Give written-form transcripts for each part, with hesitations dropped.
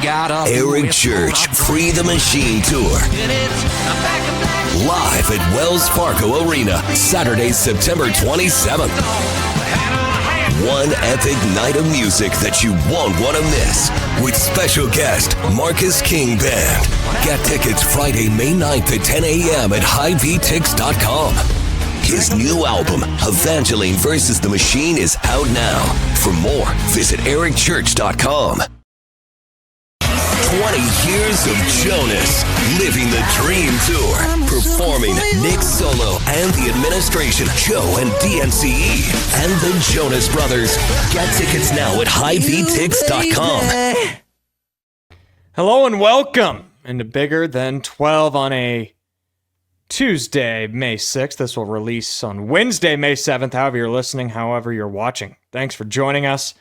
Eric Church Free the Machine Tour. Live at Wells Fargo Arena, Saturday, September 27th. One epic night of music that you won't want to miss with special guest Marcus King Band. Get tickets Friday, May 9th at 10 a.m. at highvtix.com. His new album, Evangeline vs. the Machine, is out now. For more, visit ericchurch.com. 20 years of Jonas, living the dream tour, performing Nick Solo and the administration, Joe and DNCE, and the Jonas Brothers. Get tickets now at highvtix.com. Hello and welcome into Bigger Than 12 on a Tuesday, May 6th. This will release on Wednesday, May 7th, however you're listening, however you're watching. Thanks for joining us.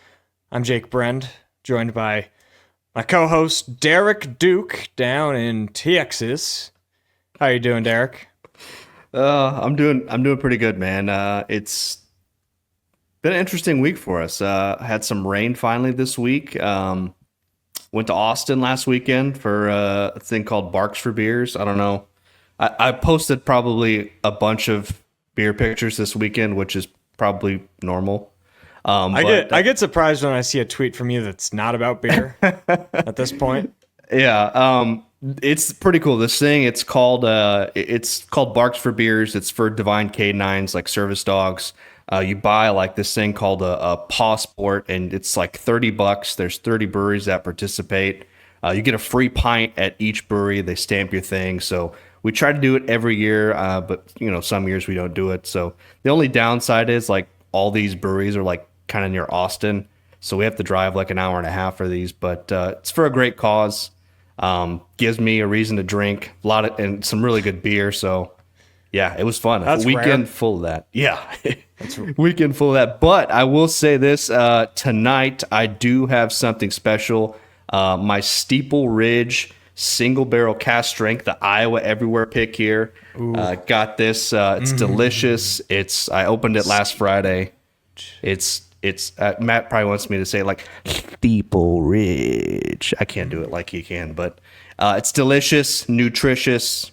I'm Jake Brend, joined by my co-host, Derek Duke, down in Texas. How you doing, Derek? I'm doing pretty good, man. It's been an interesting week for us. Had some rain finally this week. Went to Austin last weekend for a thing called Barks for Beers. I don't know. I posted probably a bunch of beer pictures this weekend, which is probably normal. I get surprised when I see a tweet from you that's not about beer at this point. Yeah, it's pretty cool. This thing, it's called Barks for Beers. It's for divine canines, like service dogs. You buy like this thing called a paw sport, and it's like $30. There's 30 breweries that participate. You get a free pint at each brewery. They stamp your thing. So we try to do it every year, but some years we don't do it. So the only downside is like all these breweries are like kind of near Austin, so we have to drive like an hour and a half for these, but it's for a great cause. Gives me a reason to drink a lot and some really good beer. So yeah, it was fun. That's a weekend rare. Full of that. Yeah. Weekend full of that. But I will say this, tonight I do have something special. My Steeple Ridge single barrel cast strength, the Iowa Everywhere pick here. Got this. It's delicious. I opened it last Friday. It's Matt probably wants me to say it like Steeple Ridge. I can't do it like he can, but it's delicious, nutritious,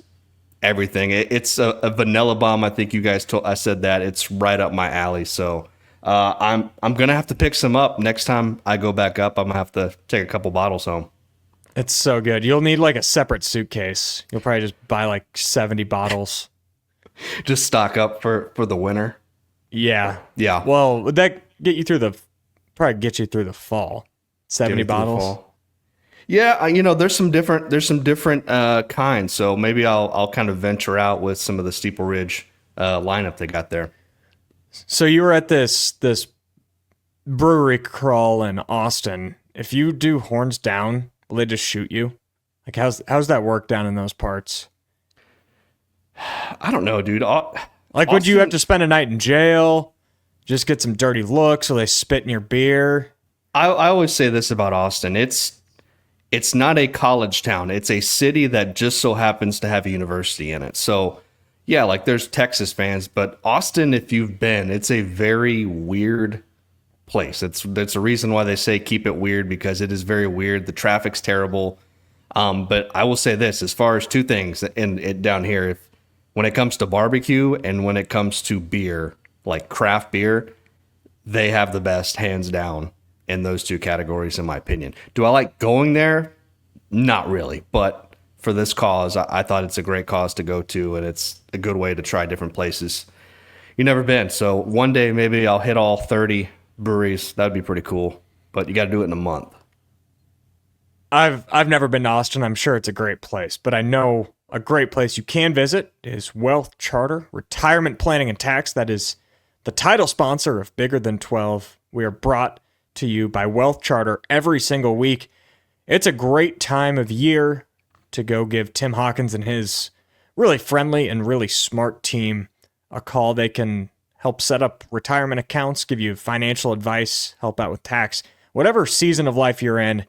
everything. It's a vanilla bomb. I think you guys I said that. It's right up my alley. So I'm gonna have to pick some up next time I go back up. I'm gonna have to take a couple bottles home. It's so good. You'll need like a separate suitcase. You'll probably just buy like 70 bottles. Just stock up for the winter. Yeah. Yeah. Well, would that get you through the fall? 70 bottles. Yeah, there's some different kinds. So maybe I'll kind of venture out with some of the Steeple Ridge lineup they got there. So you were at this brewery crawl in Austin. If you do horns down, will they just shoot you? Like how's that work down in those parts? I don't know, dude. Like, would you have to spend a night in jail? Just get some dirty looks, or they spit in your beer? I always say this about Austin. It's not a college town. It's a city that just so happens to have a university in it. So, yeah, like there's Texas fans, but Austin, if you've been, it's a very weird place. That's a reason why they say keep it weird, because it is very weird. The traffic's terrible. But I will say this, as far as two things down here, when it comes to barbecue and when it comes to beer, like craft beer, they have the best, hands down, in those two categories, in my opinion. Do I like going there? Not really. But for this cause, I thought it's a great cause to go to, and it's a good way to try different places you've never been. So one day maybe I'll hit all 30 breweries. That'd be pretty cool. But you got to do it in a month. I've never been to Austin. I'm sure it's a great place, but I know a great place you can visit is WealthCharter Retirement Planning and Tax. That is the title sponsor of Bigger Than 12. We are brought to you by WealthCharter every single week. It's a great time of year to go give Tim Hawkins and his really friendly and really smart team a call. They can help set up retirement accounts, give you financial advice, help out with tax. Whatever season of life you're in,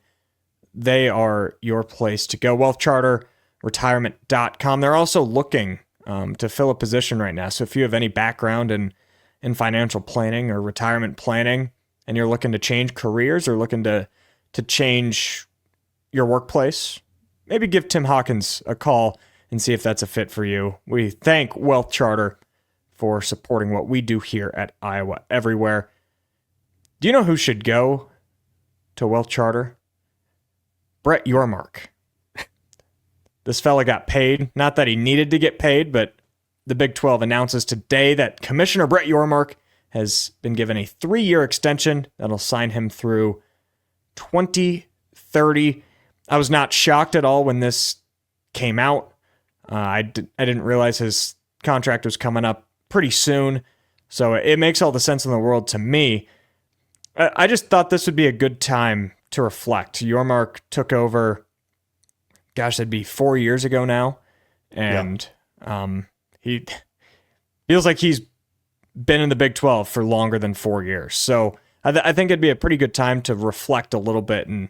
they are your place to go. WealthCharterRetirement.com. They're also looking to fill a position right now. So if you have any background in financial planning or retirement planning, and you're looking to change careers or looking to change your workplace, maybe give Tim Hawkins a call and see if that's a fit for you. We thank WealthCharter for supporting what we do here at Iowa Everywhere. Do you know who should go to WealthCharter? Brett Yormark. This fella got paid. Not that he needed to get paid, but the Big 12 announces today that Commissioner Brett Yormark has been given a 3-year extension that'll sign him through 2030. I was not shocked at all when this came out. I didn't realize his contract was coming up pretty soon, so it makes all the sense in the world to me. I just thought this would be a good time to reflect. Yormark took over, gosh, that'd be 4 years ago now, and he feels like he's been in the Big 12 for longer than 4 years. So I think it'd be a pretty good time to reflect a little bit and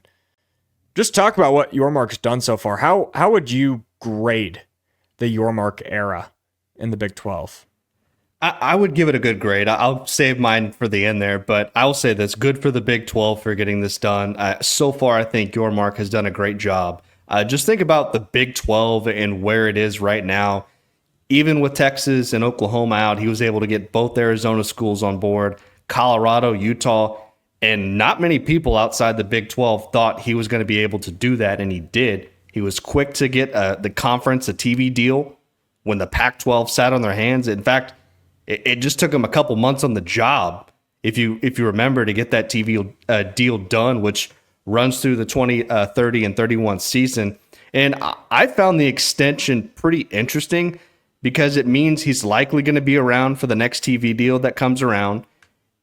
just talk about what Yormark's done so far. How would you grade the Yormark era in the Big 12? I would give it a good grade. I'll save mine for the end there, but I will say this: good for the Big 12 for getting this done. So far, I think Yormark has done a great job. Just think about the Big 12 and where it is right now. Even with Texas and Oklahoma out, he was able to get both Arizona schools on board, Colorado, Utah, and not many people outside the Big 12 thought he was going to be able to do that, and he did. He was quick to get the conference a TV deal when the Pac-12 sat on their hands. In fact, it just took him a couple months on the job, if you remember, to get that TV deal done, which runs through the 2030 and 31 season. And I found the extension pretty interesting because it means he's likely going to be around for the next TV deal that comes around.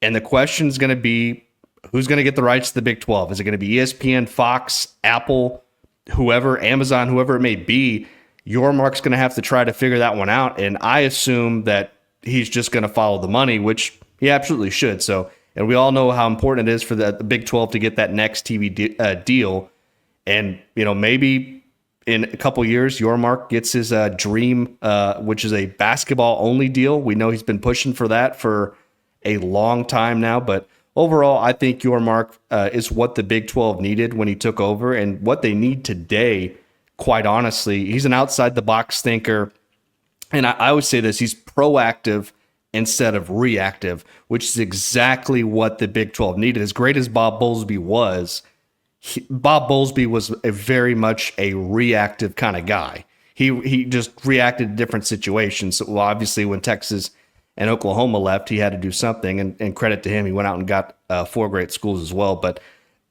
And the question is going to be, who's going to get the rights to the Big 12? Is it going to be ESPN, Fox, Apple, whoever, Amazon, whoever it may be? Yormark's going to have to try to figure that one out. And I assume that he's just going to follow the money, which he absolutely should. So, and we all know how important it is for the Big 12 to get that next TV deal. And, maybe in a couple years, Yormark gets his dream, which is a basketball-only deal. We know he's been pushing for that for a long time now. But overall, I think Yormark is what the Big 12 needed when he took over and what they need today, quite honestly. He's an outside-the-box thinker. And I would say this: he's proactive instead of reactive, which is exactly what the Big 12 needed. As great as Bob Bowlesby was, Bob Bowlesby was very much a reactive kind of guy. He just reacted to different situations. So, obviously, when Texas and Oklahoma left, he had to do something, and credit to him, he went out and got 4 great schools as well. But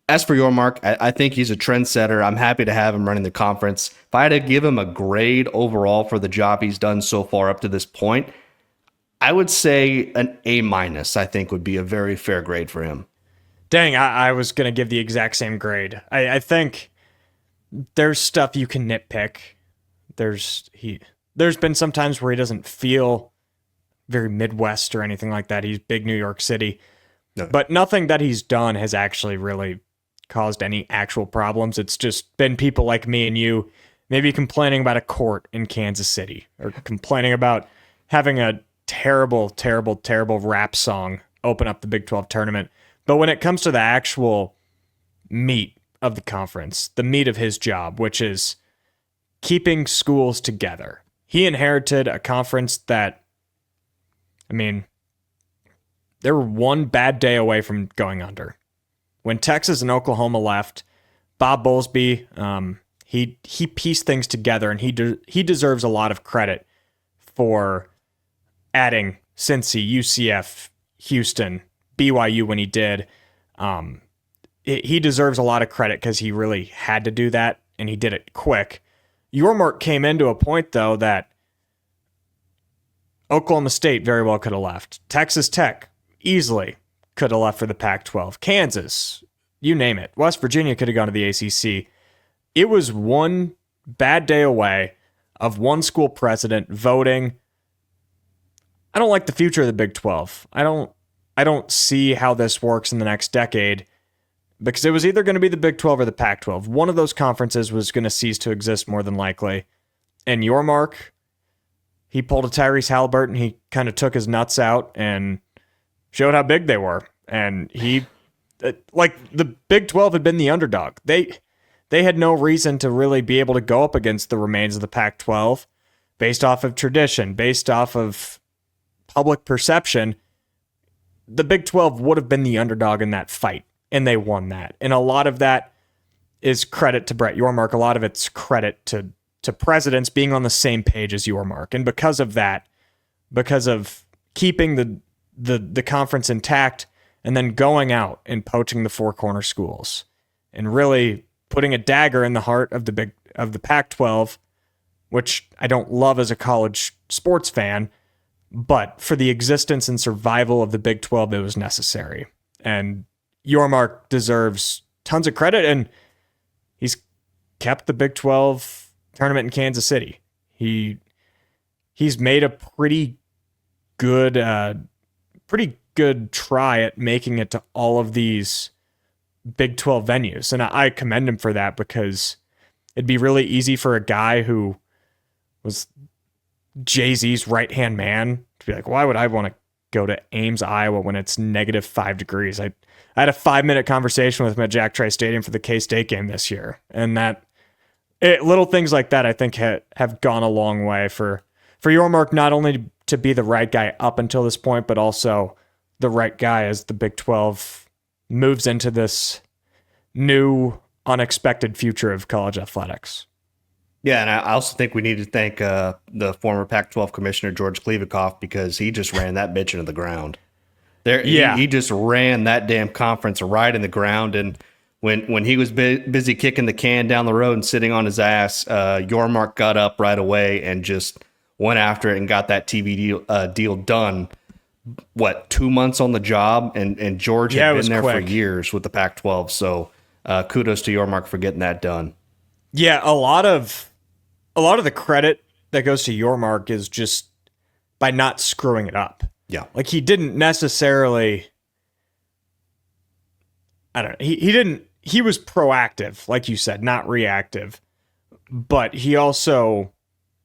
as for Yormark, I think he's a trendsetter. I'm happy to have him running the conference. If I had to give him a grade overall for the job he's done so far up to this point, I would say an A-. I think would be a very fair grade for him. Dang, I was going to give the exact same grade. I think there's stuff you can nitpick. There's been some times where he doesn't feel very Midwest or anything like that. He's big New York City. No. But nothing that he's done has actually really caused any actual problems. It's just been people like me and you maybe complaining about a court in Kansas City or complaining about having a terrible, terrible, terrible rap song open up the Big 12 tournament. But when it comes to the actual meat of the conference, the meat of his job, which is keeping schools together, he inherited a conference that, they were one bad day away from going under. When Texas and Oklahoma left, Bob Bowlesby, he pieced things together, and he deserves a lot of credit for adding Cincy, UCF, Houston, BYU when he did. He deserves a lot of credit because he really had to do that, and he did it quick. Yormark came into a point, though, that Oklahoma State very well could have left. Texas Tech easily could have left for the Pac-12. Kansas, you name it. West Virginia could have gone to the ACC. It was one bad day away of one school president voting. I don't like the future of the Big 12. I don't see how this works in the next decade, because it was either going to be the Big 12 or the Pac-12. One of those conferences was going to cease to exist more than likely. And Yormark, he pulled a Tyrese Halliburton. He kind of took his nuts out and showed how big they were. And he, like, the Big 12 had been the underdog. They they had no reason to really be able to go up against the remains of the Pac-12 based off of tradition, based off of public perception. The Big 12 would have been the underdog in that fight, and they won that. And a lot of that is credit to Brett Yormark. A lot of it's credit to presidents being on the same page as Yormark. And because of that, because of keeping the conference intact and then going out and poaching the Four Corner schools and really putting a dagger in the heart of the Pac-12, which I don't love as a college sports fan, but for the existence and survival of the Big 12, it was necessary. And Yormark deserves tons of credit, and he's kept the Big 12 tournament in Kansas City. He's made a pretty good try at making it to all of these Big 12 venues. And I commend him for that, because it'd be really easy for a guy who was Jay-Z's right-hand man to be like, why would I want to go to Ames, Iowa when it's -5 degrees? I had a 5-minute conversation with him at Jack Trice Stadium for the K-State game this year. And little things like that, I think, have gone a long way for Yormark, not only to be the right guy up until this point, but also the right guy as the Big 12 moves into this new, unexpected future of college athletics. Yeah, and I also think we need to thank the former Pac-12 commissioner, George Klevikoff, because he just ran that bitch into the ground. He just ran that damn conference right in the ground, and when he was busy kicking the can down the road and sitting on his ass, Yormark got up right away and just went after it and got that TV deal done. 2 months on the job, and George had been there for years with the Pac-12. So kudos to Yormark for getting that done. Yeah, a lot of the credit that goes to Yormark is just by not screwing it up. Yeah, like he didn't necessarily. I don't know. He didn't. He was proactive, like you said, not reactive. But he also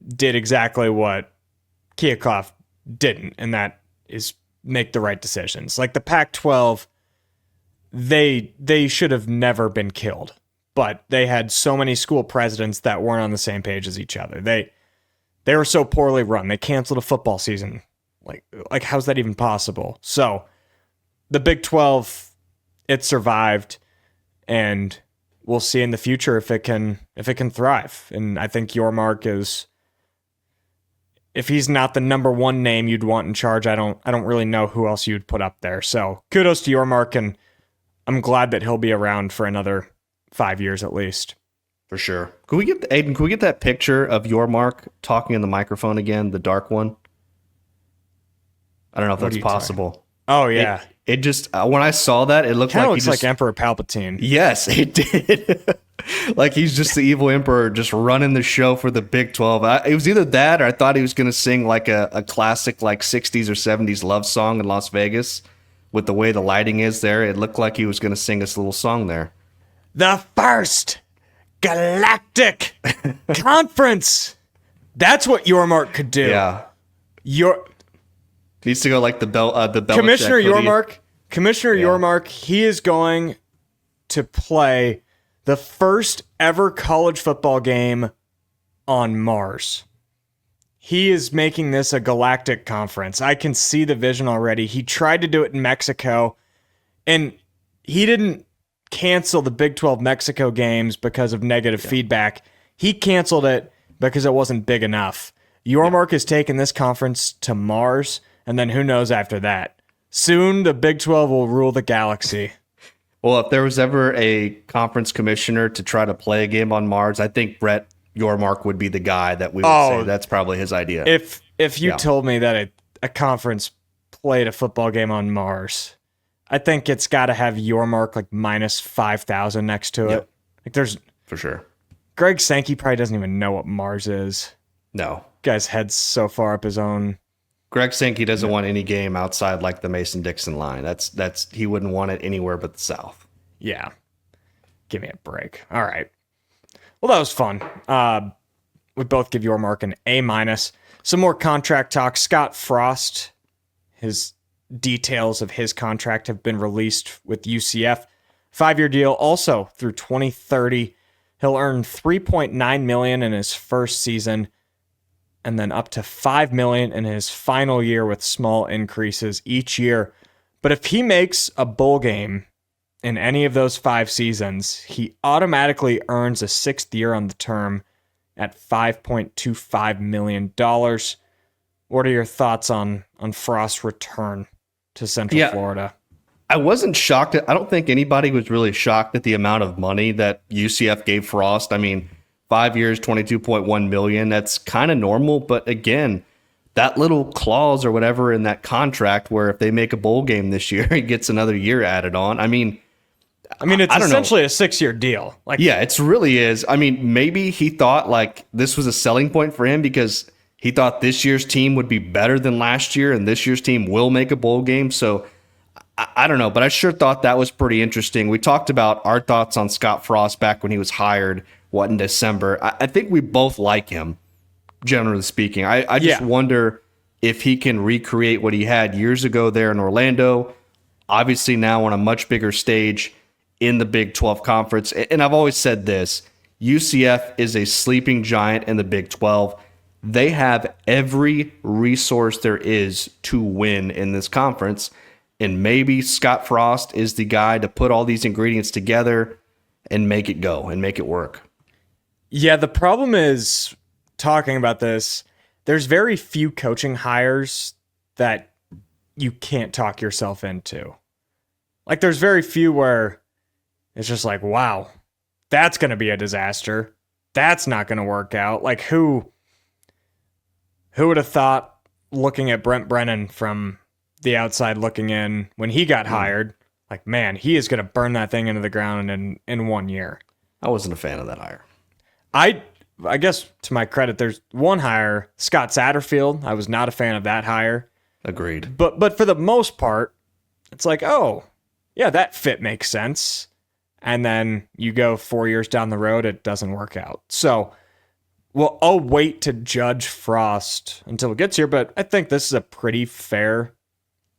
did exactly what Klevikoff didn't, and that is make the right decisions. Like the Pac-12, they should have never been killed, but they had so many school presidents that weren't on the same page as each other. They were so poorly run. They canceled a football season. Like how's that even possible? So the Big 12, it survived, and we'll see in the future if it can thrive. And I think Yormark is, if he's not the number one name you'd want in charge, I don't really know who else you'd put up there. So kudos to Yormark, and I'm glad that he'll be around for another 5 years at least. For sure. Can we get that picture of Yormark talking in the microphone again, the dark one? I don't know if that's possible. Oh yeah. It just when I saw that, it looked like Emperor Palpatine. Yes, it did. Like he's just the evil emperor, just running the show for the Big 12. It was either that, or I thought he was going to sing like a classic, like 60s or 70s love song in Las Vegas. With the way the lighting is there, it looked like he was going to sing this little song there. The first galactic conference. That's what Yormark could do. Yeah. Needs to go like the Commissioner Yormark. Commissioner Yormark, he is going to play the first ever college football game on Mars. He is making this a galactic conference. I can see the vision already. He tried to do it in Mexico, and he didn't cancel the Big 12 Mexico games because of negative feedback. He canceled it because it wasn't big enough. Yormark has taken this conference to Mars, and then who knows after that. Soon, the Big 12 will rule the galaxy. Well, if there was ever a conference commissioner to try to play a game on Mars, I think Brett Yormark would be the guy that we would say that's probably his idea. If you told me that a conference played a football game on Mars, I think it's got to have Yormark like minus 5,000 next to it. Like there's for sure. Greg Sankey probably doesn't even know what Mars is. No. Guy's head's so far up his own. Greg Sankey doesn't want any game outside like the Mason-Dixon line. That's he wouldn't want it anywhere but the South. Yeah. Give me a break. All right. Well, that was fun. We both give Yormark an A-. Some more contract talk. Scott Frost, his details of his contract have been released with UCF. 5-year deal also through 2030. He'll earn $3.9 million in his first season, and then up to $5 million in his final year with small increases each year. But if he makes a bowl game in any of those 5 seasons, he automatically earns a 6th year on the term at $5.25 million. What are your thoughts on Frost's return to Central Florida? I wasn't shocked. I don't think anybody was really shocked at the amount of money that UCF gave Frost. I mean, 5 years, $22.1 million. That's kind of normal. But again, that little clause or whatever in that contract where if they make a bowl game this year, he gets another year added on. I mean, it's essentially a 6-year deal. Yeah, it really is. I mean, maybe he thought like this was a selling point for him because he thought this year's team would be better than last year and this year's team will make a bowl game. So I don't know, but I sure thought that was pretty interesting. We talked about our thoughts on Scott Frost back when he was hired, in December. I think we both like him, generally speaking. I just wonder if he can recreate what he had years ago there in Orlando, obviously now on a much bigger stage in the Big 12 Conference. And I've always said this, UCF is a sleeping giant in the Big 12. They have every resource there is to win in this conference. And maybe Scott Frost is the guy to put all these ingredients together and make it go and make it work. Yeah, the problem is, talking about this, there's very few coaching hires that you can't talk yourself into. Like, there's very few where it's just like, wow, that's going to be a disaster. That's not going to work out. Like, who would have thought, looking at Brent Brennan from the outside looking in when he got hired, like, man, he is going to burn that thing into the ground in 1 year. I wasn't a fan of that hire. I guess, to my credit, there's one hire, Scott Satterfield. I was not a fan of that hire. Agreed. But for the most part, it's like, oh, yeah, that fit makes sense. And then you go 4 years down the road, it doesn't work out. So, well, I'll wait to judge Frost until it gets here, but I think this is a pretty fair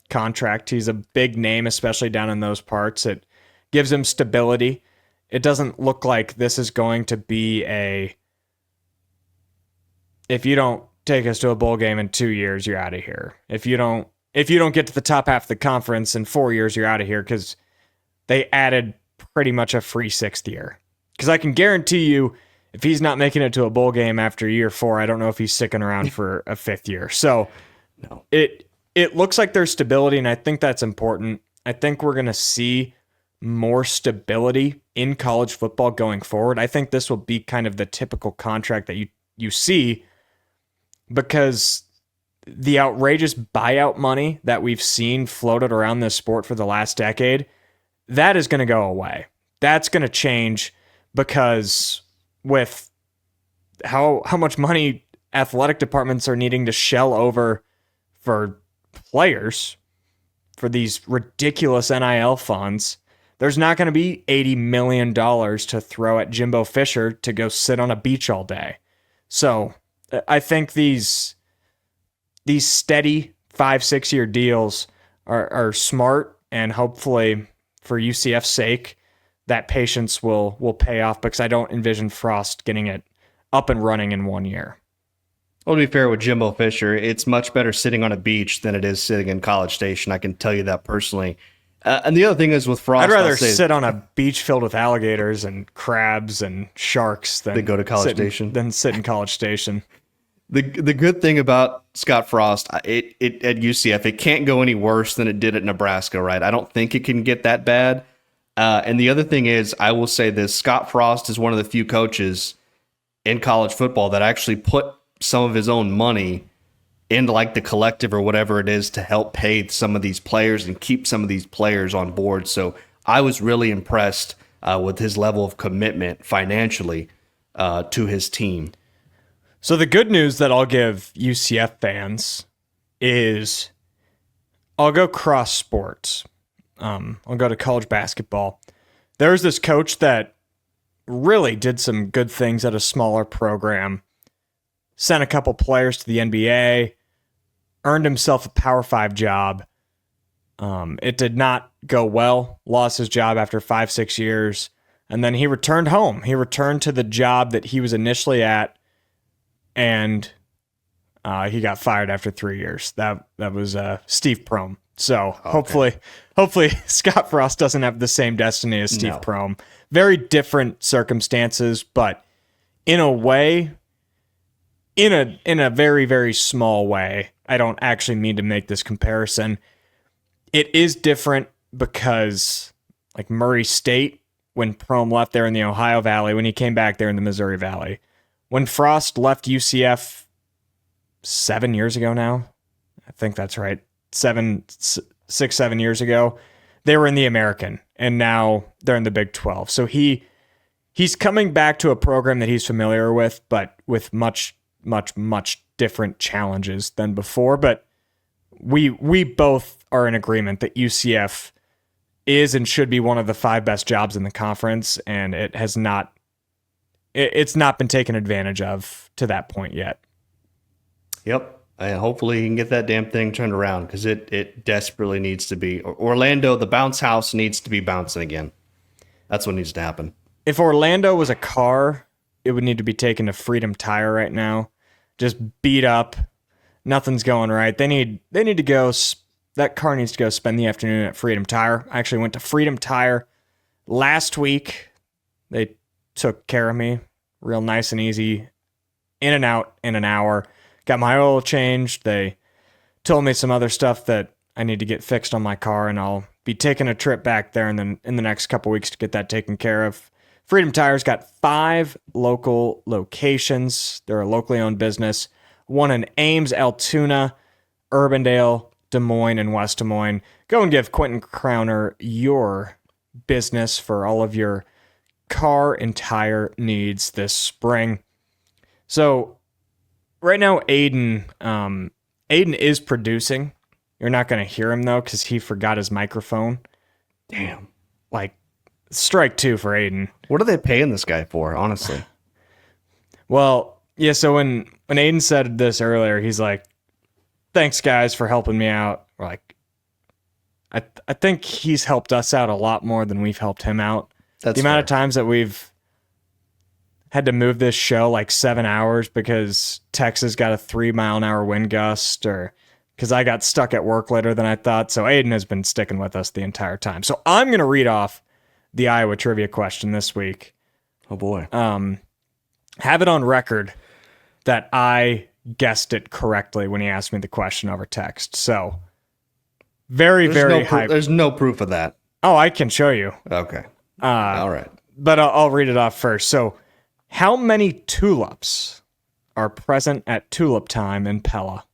contract. He's a big name, especially down in those parts. It gives him stability. It doesn't look like this is going to be if you don't take us to a bowl game in 2 years, you're out of here. If you don't get to the top half of the conference in 4 years, you're out of here, because they added pretty much a free 6th year. Because I can guarantee you, if he's not making it to a bowl game after year 4, I don't know if he's sticking around for a 5th year. So no. It looks like there's stability, and I think that's important. I think we're going to see more stability in college football going forward. I think this will be kind of the typical contract that you see, because the outrageous buyout money that we've seen floated around this sport for the last decade, that is going to go away. That's going to change, because with how much money athletic departments are needing to shell over for players, for these ridiculous NIL funds, there's not going to be $80 million to throw at Jimbo Fisher to go sit on a beach all day. So I think these steady 5-6 year deals are smart, and hopefully for UCF's sake, that patience will pay off, because I don't envision Frost getting it up and running in 1 year. Well, to be fair with Jimbo Fisher, it's much better sitting on a beach than it is sitting in College Station. I can tell you that personally. And the other thing is with Frost, I'd rather sit on a beach filled with alligators and crabs and sharks than go to College Station. Than sit in College Station. The good thing about Scott Frost, it at UCF, it can't go any worse than it did at Nebraska, right? I don't think it can get that bad. And the other thing is, I will say this, Scott Frost is one of the few coaches in college football that actually put some of his own money into like the collective or whatever it is to help pay some of these players and keep some of these players on board. So I was really impressed with his level of commitment financially to his team. So the good news that I'll give UCF fans is I'll go cross sports. I'll go to college basketball. There's this coach that really did some good things at a smaller program, sent a couple players to the NBA, earned himself a Power 5 job. It did not go well, lost his job after 5-6 years, And then he returned home. He returned to the job that he was initially at, and he got fired after 3 years. That was Steve Prohm. So hopefully Scott Frost doesn't have the same destiny as Steve Prohm. Very different circumstances, but in a way, in a very, very small way, I don't actually mean to make this comparison. It is different because, like Murray State, when Prohm left there in the Ohio Valley, when he came back there in the Missouri Valley, when Frost left UCF 7 years ago now, I think that's right, 7 years ago, they were in the American, and now they're in the Big 12. So he's coming back to a program that he's familiar with, but with much, much, much different challenges than before. But we both are in agreement that UCF is and should be one of the 5 best jobs in the conference, and it's not been taken advantage of to that point yet. Yep. Hopefully he can get that damn thing turned around, because it desperately needs to be. Orlando, the bounce house, needs to be bouncing again. That's what needs to happen. If Orlando was a car, it would need to be taken to Freedom Tire right now. Just beat up. Nothing's going right. They need to go. That car needs to go spend the afternoon at Freedom Tire. I actually went to Freedom Tire last week. They took care of me real nice and easy. In and out in an hour. Got my oil changed. They told me some other stuff that I need to get fixed on my car, and I'll be taking a trip back there in the next couple weeks to get that taken care of. Freedom Tire's got 5 local locations. They're a locally owned business. One in Ames, Altoona, Urbandale, Des Moines, and West Des Moines. Go and give Quentin Crowner your business for all of your car and tire needs this spring. So right now, Aiden is producing. You're not going to hear him, though, because he forgot his microphone. Damn. Like, strike 2 for Aiden. What are they paying this guy for, honestly? Well, yeah, so when Aiden said this earlier, he's like, thanks, guys, for helping me out. We're like, I think he's helped us out a lot more than we've helped him out. That's the amount fair. of times that we've had to move this show like 7 hours because Texas got a 3-mile-an-hour wind gust, or because I got stuck at work later than I thought. So Aiden has been sticking with us the entire time. So I'm going to read off the Iowa trivia question this week. Oh, boy. Have it on record that I guessed it correctly when he asked me the question over text. So very high. There's no proof of that. Oh, I can show you. Okay. All right. But I'll read it off first. So how many tulips are present at tulip time in Pella?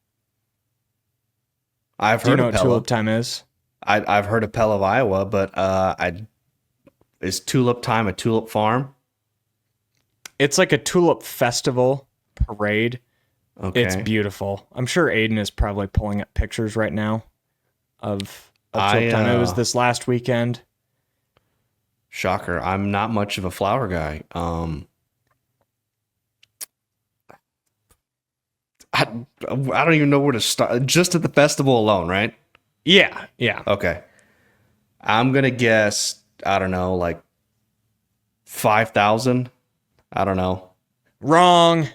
I've Do you heard know of what Pella. tulip time is? I've heard of Pella of Iowa, but is tulip time a tulip farm? It's like a tulip festival parade. Okay. It's beautiful. I'm sure Aiden is probably pulling up pictures right now of tulip time. It was this last weekend. Shocker. I'm not much of a flower guy. I don't even know where to start. Just at the festival alone, right? Yeah. Okay. I'm going to guess, I don't know, like 5,000. I don't know. Wrong.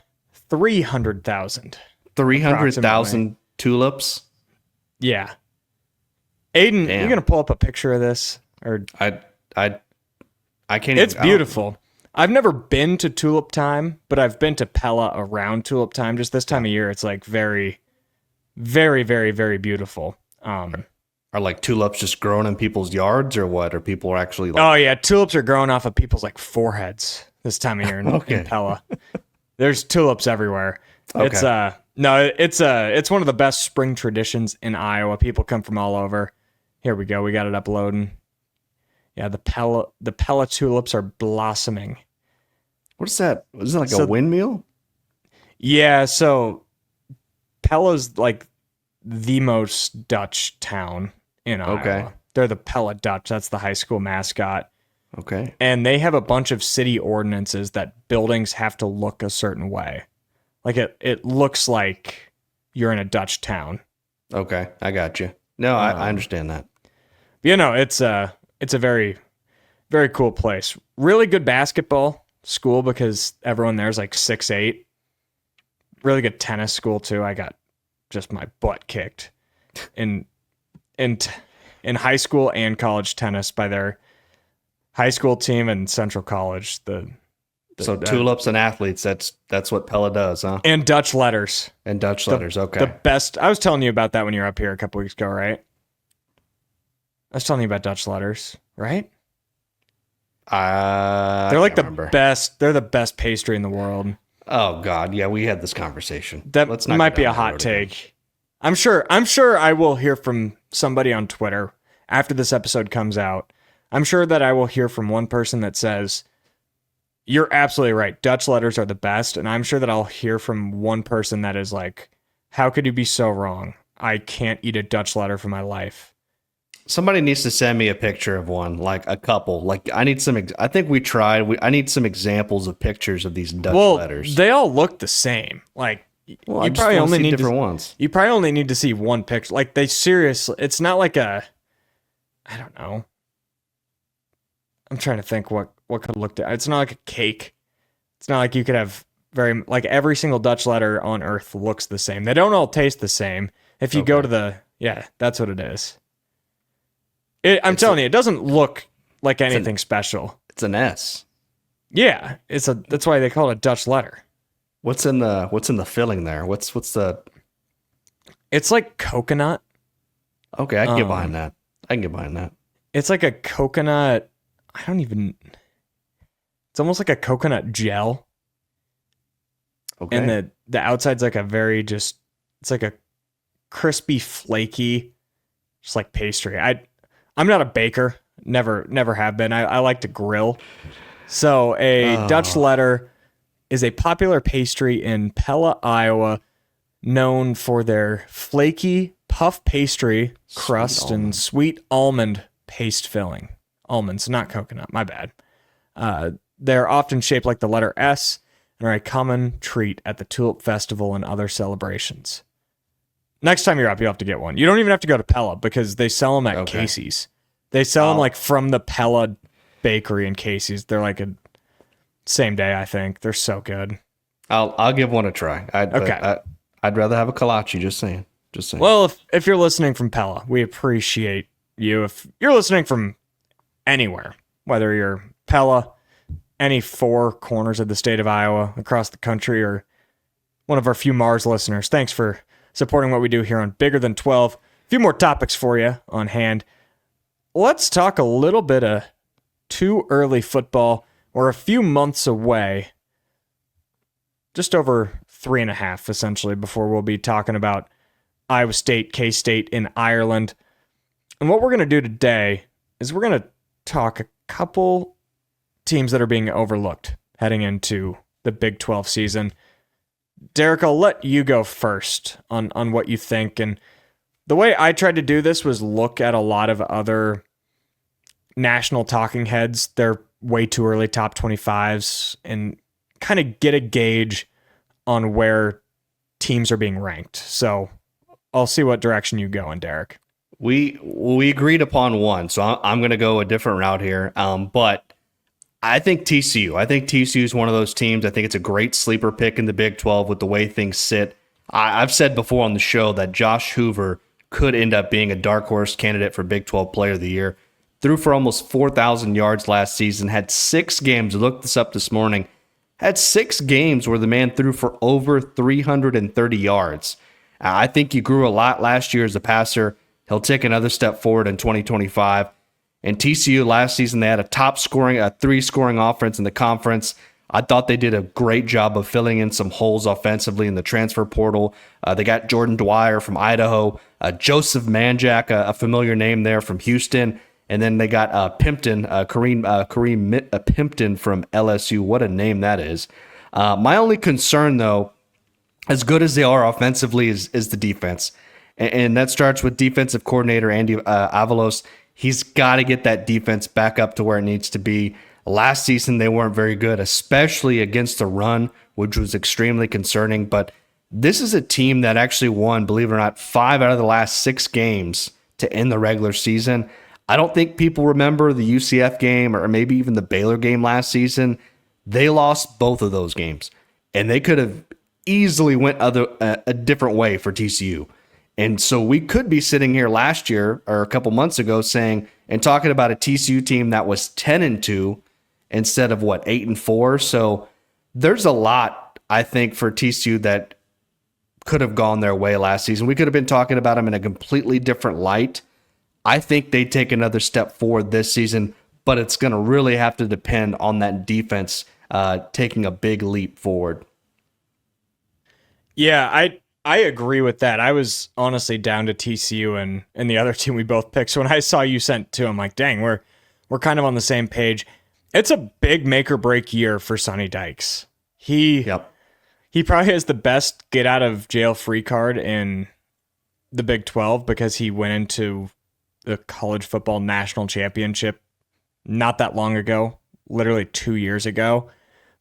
300,000. 300,000 tulips? Yeah. Aiden, Damn. you're going to pull up a picture of this? Or I can't It's even, beautiful. I've never been to tulip time, but I've been to Pella around tulip time. Just this time of year, it's like very, very, very, very beautiful. Are like tulips just growing in people's yards, or what? Or people are actually like... Oh yeah, tulips are growing off of people's like foreheads this time of year in Pella. There's tulips everywhere. Okay. It's one of the best spring traditions in Iowa. People come from all over. Here we go. We got it uploading. Yeah, the Pella tulips are blossoming. What is that? Is it like a windmill? Yeah, so Pella's like the most Dutch town in Iowa. Okay. They're the Pella Dutch. That's the high school mascot. Okay. And they have a bunch of city ordinances that buildings have to look a certain way. Like it looks like you're in a Dutch town. Okay, I got you. No, I understand that. You know, it's a very, Very cool place. Really good basketball school because everyone there's like 6'8". Really good tennis school too. I got just my butt kicked in high school and college tennis by their high school team and Central College. So tulips and athletes, that's what Pella does, huh? And Dutch letters. Okay. The best. I was telling you about that when you were up here a couple weeks ago, right? I was telling you about Dutch letters, right? They're like the best. They're the best pastry in the world. Oh God, yeah, we had this conversation. That might be a hot take. I'm sure I will hear from somebody on Twitter after this episode comes out. I'm sure that I will hear from one person that says, "You're absolutely right. Dutch letters are the best." And I'm sure that I'll hear from one person that is like, "How could you be so wrong? I can't eat a Dutch letter for my life." Somebody needs to send me a picture of one, like a couple. Like I need some. I think we tried. I need some example of pictures of these Dutch letters. They all look the same. Like you probably only need different ones. You probably only need to see one picture. Like they seriously, it's not like I don't know. I'm trying to think what could look. It's not like a cake. It's not like you could have like every single Dutch letter on earth looks the same. They don't all taste the same. If you go to that's what it is. I'm telling you, it doesn't look like anything special. It's an S. Yeah, that's why they call it a Dutch letter. What's in the filling there? What's the? It's like coconut. Okay, I can get behind that. It's like a coconut. It's almost like a coconut gel. Okay. And the outside's like it's like a crispy, flaky, just like pastry. I'm not a baker. Never have been. I like to grill. So Dutch letter is a popular pastry in Pella, Iowa, known for their flaky puff pastry crust and sweet almond paste filling. Almonds, not coconut. My bad. They're often shaped like the letter S and are a common treat at the Tulip Festival and other celebrations. Next time you're up, you'll have to get one. You don't even have to go to Pella because they sell them at Casey's. They sell them like from the Pella bakery in Casey's. They're like a same day, I think. They're so good. I'll give one a try. I'd rather have a kolache. Just saying. Well, if you're listening from Pella, we appreciate you. If you're listening from anywhere, whether you're Pella, any four corners of the state of Iowa, across the country, or one of our few Mars listeners, thanks for supporting what we do here on Bigger Than 12. A few more topics for you on hand. Let's talk a little bit of too early football. We're a few months away, just over 3.5 essentially, before we'll be talking about Iowa State, K-State in Ireland. And what we're going to do today is we're going to talk a couple teams that are being overlooked heading into the Big 12 season. Derek, I'll let you go first on what you think. And the way I tried to do this was look at a lot of other national talking heads. They're way too early top 25s and kind of get a gauge on where teams are being ranked. So I'll see what direction you go in, Derek. We agreed upon one, so I'm going to go a different route here. But I think TCU. I think TCU is one of those teams. I think it's a great sleeper pick in the Big 12 with the way things sit. I've said before on the show that Josh Hoover could end up being a dark horse candidate for Big 12 Player of the Year. Threw for almost 4,000 yards last season. Had 6 games. I looked this up this morning. Had 6 games where the man threw for over 330 yards. I think he grew a lot last year as a passer. He'll take another step forward in 2025. And TCU last season, they had a 3-scoring offense in the conference. I thought they did a great job of filling in some holes offensively in the transfer portal. They got Jordan Dwyer from Idaho, Joseph Manjack, a familiar name there from Houston, and then they got Kareem Pimpton from LSU. What a name that is. My only concern, though, as good as they are offensively, is the defense. And that starts with defensive coordinator Andy Avalos. He's got to get that defense back up to where it needs to be. Last season, they weren't very good, especially against the run, which was extremely concerning. But this is a team that actually won, believe it or not, 5 out of the last 6 games to end the regular season. I don't think people remember the UCF game or maybe even the Baylor game last season. They lost both of those games, and they could have easily went a different way for TCU. And so we could be sitting here last year or a couple months ago saying and talking about a TCU team that was 10-2 instead of 8-4. So there's a lot, I think, for TCU that could have gone their way last season. We could have been talking about them in a completely different light. I think they take another step forward this season, but it's going to really have to depend on that defense taking a big leap forward. Yeah, I agree with that. I was honestly down to TCU and the other team we both picked. So when I saw you sent to, I'm like, dang, we're kind of on the same page. It's a big make or break year for Sonny Dykes. He probably has the best get out of jail free card in the Big 12 because he went into the college football national championship not that long ago, literally 2 years ago.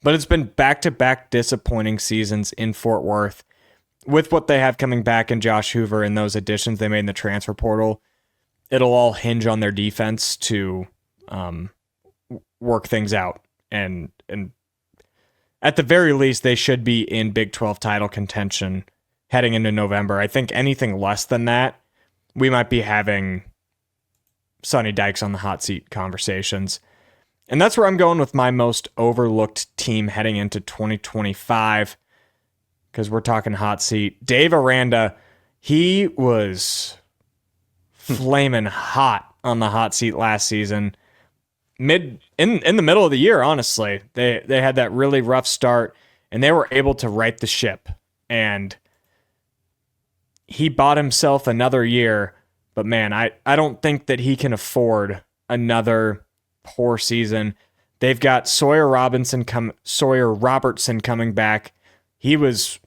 But it's been back-to-back disappointing seasons in Fort Worth. With what they have coming back in Josh Hoover and those additions they made in the transfer portal, it'll all hinge on their defense to work things out. And at the very least, they should be in Big 12 title contention heading into November. I think anything less than that, we might be having Sonny Dykes on the hot seat conversations. And that's where I'm going with my most overlooked team heading into 2025, because we're talking hot seat. Dave Aranda, he was flaming hot on the hot seat last season. In the middle of the year, honestly. They had that really rough start, and they were able to right the ship. And he bought himself another year, but man, I don't think that he can afford another poor season. They've got Sawyer Robertson coming back. He was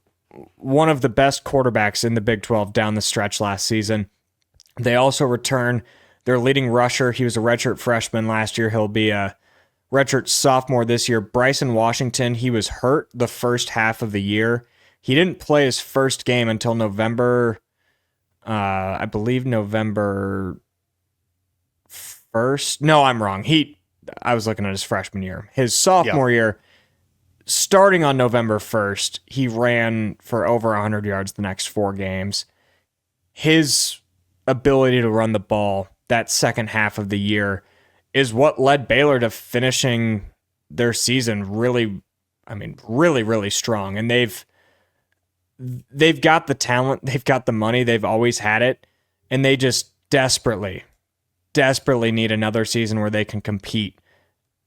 one of the best quarterbacks in the Big 12 down the stretch last season. They also return their leading rusher. He was a redshirt freshman last year. He'll be a redshirt sophomore this year. Bryson Washington, he was hurt the first half of the year. He didn't play his first game until November, I believe November 1st. No, I'm wrong. I was looking at his freshman year. His sophomore year, starting on November 1st, he ran for over 100 yards the next 4 games. His ability to run the ball that second half of the year is what led Baylor to finishing their season really, really strong. And they've got the talent, they've got the money, they've always had it, and they just desperately need another season where they can compete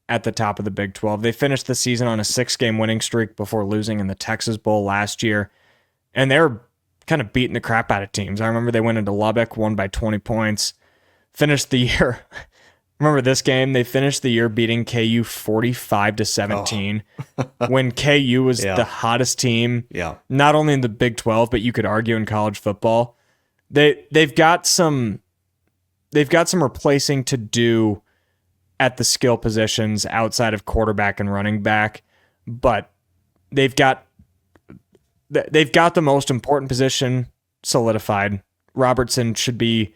at the top of the Big 12. They finished the season on a 6-game winning streak before losing in the Texas Bowl last year, and they were kind of beating the crap out of teams. I remember they went into Lubbock, won by 20 points, finished the year. Remember this game? They finished the year beating KU 45-17 when KU was the hottest team, not only in the Big 12, but you could argue in college football. They've got some replacing to do at the skill positions outside of quarterback and running back, but they've got the most important position solidified. Robertson should be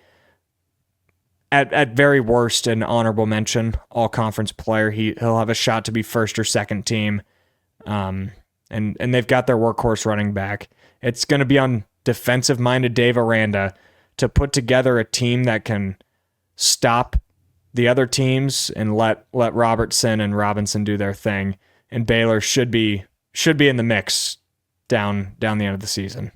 at very worst an honorable mention, all conference player. He'll have a shot to be first or second team. And they've got their workhorse running back. It's going to be on defensive minded Dave Aranda to put together a team that can stop the other teams and let Robertson and Robinson do their thing. And Baylor should be in the mix down the end of the season.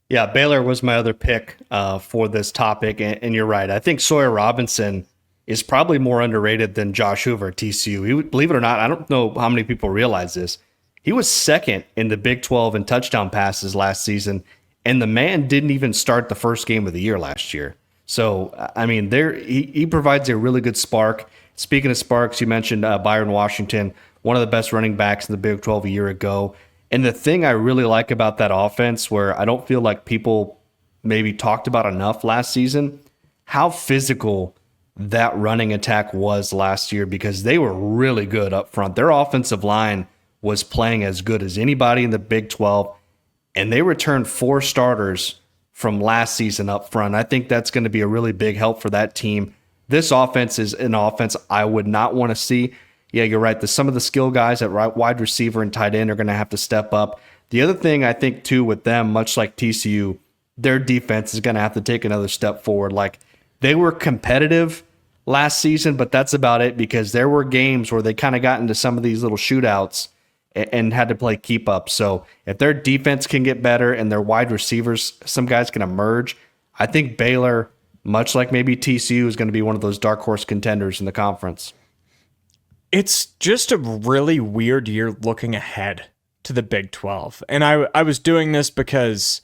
Yeah, Baylor was my other pick for this topic, and you're right. I think Sawyer Robinson is probably more underrated than Josh Hoover at TCU. Believe it or not, I don't know how many people realize this. He was second in the Big 12 in touchdown passes last season, and the man didn't even start the first game of the year last year. So, I mean, he provides a really good spark. Speaking of sparks, you mentioned Byron Washington, one of the best running backs in the Big 12 a year ago. And the thing I really like about that offense, where I don't feel like people maybe talked about enough last season, how physical that running attack was last year, because they were really good up front. Their offensive line was playing as good as anybody in the Big 12, and they returned 4 starters from last season up front. I think that's going to be a really big help for that team this offense is an offense I would not want to see. Yeah, you're right. Some of the skill guys at wide receiver and tight end are going to have to step up. The other thing I think, too, with them, much like TCU, their defense is going to have to take another step forward. Like, they were competitive last season, but that's about it, because there were games where they kind of got into some of these little shootouts and had to play keep up. So if their defense can get better and their wide receivers, some guys can emerge, I think Baylor, much like maybe TCU, is going to be one of those dark horse contenders in the conference. It's just a really weird year looking ahead to the Big 12. And I was doing this because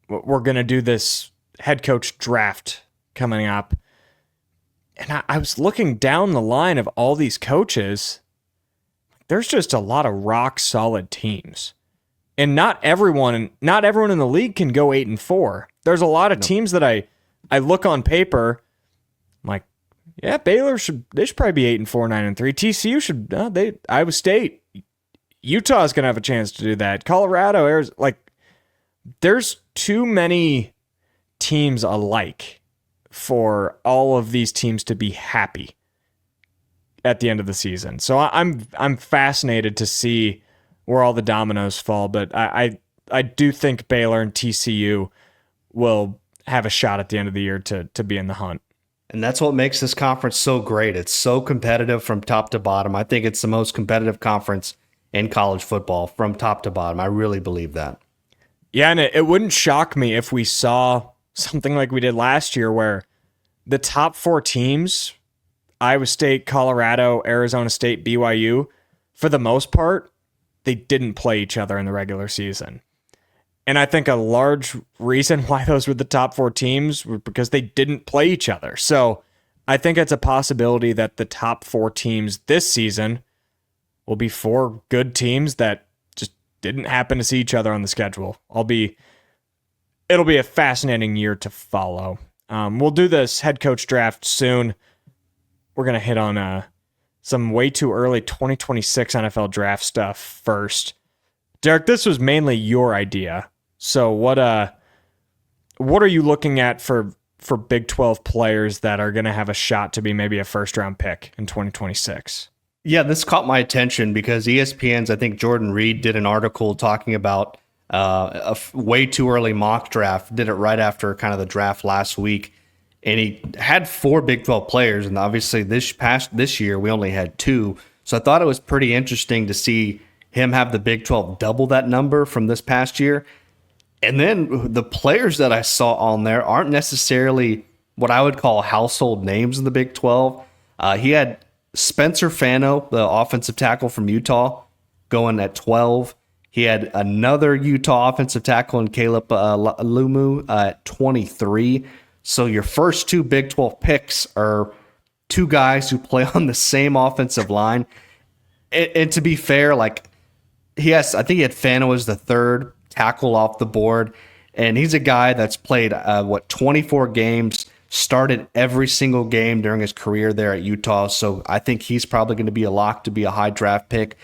we're going to do this head coach draft coming up. And I was looking down the line of all these coaches. There's just a lot of rock solid teams. And not everyone in the league can go 8-4. There's a lot of teams that I look on paper, I'm like, yeah, Baylor should probably be 8-4, 9-3. TCU should Iowa State, Utah's gonna have a chance to do that. Colorado, Arizona, like, there's too many teams alike for all of these teams to be happy at the end of the season. So I'm fascinated to see where all the dominoes fall, but I do think Baylor and TCU will have a shot at the end of the year to be in the hunt. And that's what makes this conference so great. It's so competitive from top to bottom. I think it's the most competitive conference in college football from top to bottom. I really believe that. Yeah, and it wouldn't shock me if we saw something like we did last year where the top 4 teams, Iowa State, Colorado, Arizona State, BYU, for the most part, they didn't play each other in the regular season. And I think a large reason why those were the top 4 teams was because they didn't play each other. So I think it's a possibility that the top 4 teams this season will be 4 good teams that just didn't happen to see each other on the schedule. It'll be a fascinating year to follow. We'll do this head coach draft soon. We're going to hit on some way too early 2026 NFL draft stuff first. Derek, this was mainly your idea. So what are you looking at for Big 12 players that are going to have a shot to be maybe a first-round pick in 2026? Yeah, this caught my attention because ESPN's, I think Jordan Reed did an article talking about a way too early mock draft, did it right after kind of the draft last week. And he had 4 Big 12 players, and obviously this year we only had 2. So I thought it was pretty interesting to see him have the Big 12 double that number from this past year. And then the players that I saw on there aren't necessarily what I would call household names in the Big 12. He had Spencer Fano, the offensive tackle from Utah, going at 12. He had another Utah offensive tackle in Caleb Lumu at 23. So your first 2 Big 12 picks are 2 guys who play on the same offensive line. And to be fair, like, I think he had Fano as the 3rd tackle off the board, and he's a guy that's played 24 games, started every single game during his career there at Utah. So I think he's probably going to be a lock to be a high draft pick.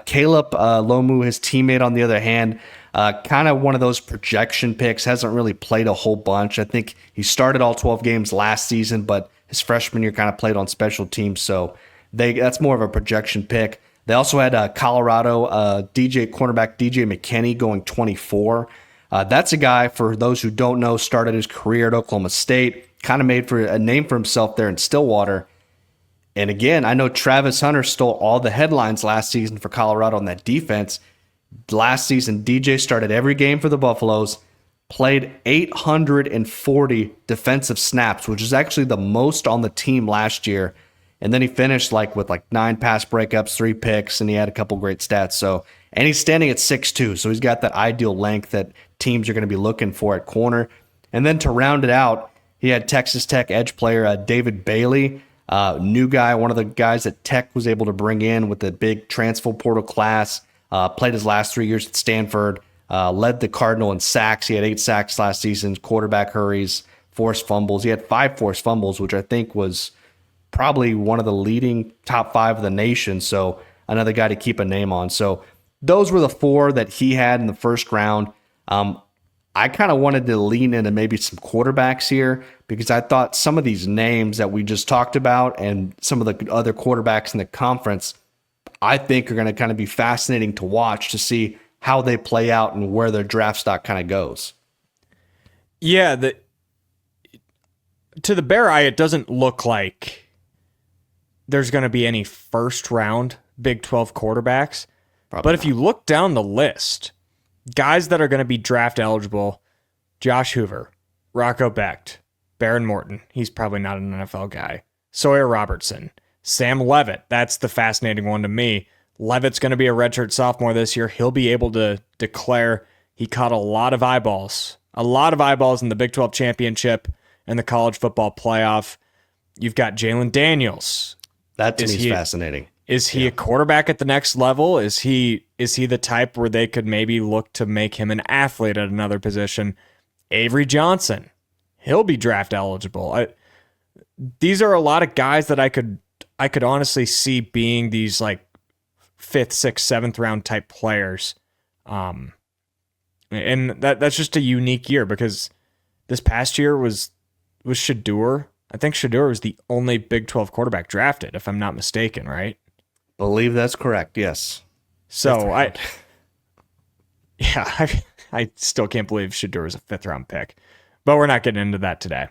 Caleb Lomu, his teammate, on the other hand, kind of one of those projection picks, hasn't really played a whole bunch. I think he started all 12 games last season, but his freshman year kind of played on special teams, so that's more of a projection pick. They also had Colorado cornerback DJ McKinney going 24. That's a guy, for those who don't know, started his career at Oklahoma State, kind of made for a name for himself there in Stillwater. And again, I know Travis Hunter stole all the headlines last season for Colorado on that defense. Last season, DJ started every game for the Buffaloes, played 840 defensive snaps, which is actually the most on the team last year. And then he finished with 9 pass breakups, 3 picks, and he had a couple great stats. And he's standing at 6'2", so he's got that ideal length that teams are going to be looking for at corner. And then to round it out, he had Texas Tech edge player David Bailey, new guy, one of the guys that Tech was able to bring in with the big transfer portal class. Played his last 3 years at Stanford, led the Cardinal in sacks. He had 8 sacks last season, quarterback hurries, forced fumbles. He had 5 forced fumbles, which I think was probably one of the leading top 5 of the nation. So another guy to keep a name on. So those were the 4 that he had in the first round. I kind of wanted to lean into maybe some quarterbacks here because I thought some of these names that we just talked about and some of the other quarterbacks in the conference, I think are going to kind of be fascinating to watch to see how they play out and where their draft stock kind of goes. Yeah, to the bare eye, it doesn't look like there's going to be any first round Big 12 quarterbacks. Probably but not. if you look down the list, guys that are going to be draft eligible: Josh Hoover, Rocco Becht, Baron Morton. He's probably not an NFL guy. Sawyer Robertson, Sam Levitt. That's the fascinating one to me. Levitt's going to be a redshirt sophomore this year. He'll be able to declare he caught a lot of eyeballs in the Big 12 championship and the college football playoff. You've got Jalen Daniels. That to me is fascinating. Is he a quarterback at the next level? Is he the type where they could maybe look to make him an athlete at another position? Avery Johnson, he'll be draft eligible. These are a lot of guys that I could honestly see being these like 5th, 6th, 7th round type players. And that's just a unique year because this past year was Shedeur. I think Shedeur was the only Big 12 quarterback drafted, if I'm not mistaken, right? Believe that's correct, yes. So I still can't believe Shedeur was a 5th round pick, but we're not getting into that today.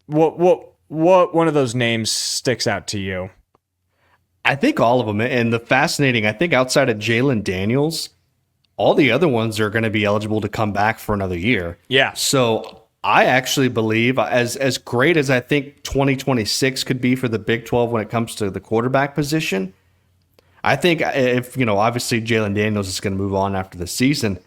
What one of those names sticks out to you? I think all of them. And the fascinating, I think outside of Jalen Daniels, all the other ones are going to be eligible to come back for another year. Yeah. So I actually believe, as great as I think 2026 could be for the Big 12 when it comes to the quarterback position, I think if, obviously Jalen Daniels is going to move on after the season,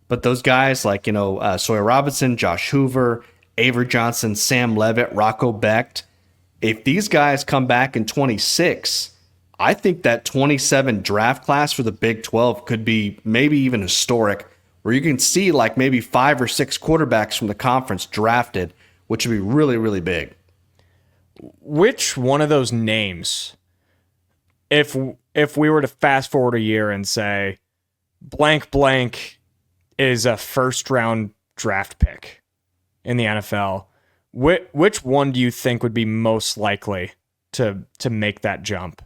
but those guys like, Sawyer Robinson, Josh Hoover, Avery Johnson, Sam Levitt, Rocco Becht, if these guys come back in 26, I think that 27 draft class for the Big 12 could be maybe even historic, where you can see like maybe 5 or 6 quarterbacks from the conference drafted, which would be really, really big. Which one of those names, if we were to fast forward a year and say blank blank is a first round draft pick in the NFL, which one do you think would be most likely to make that jump?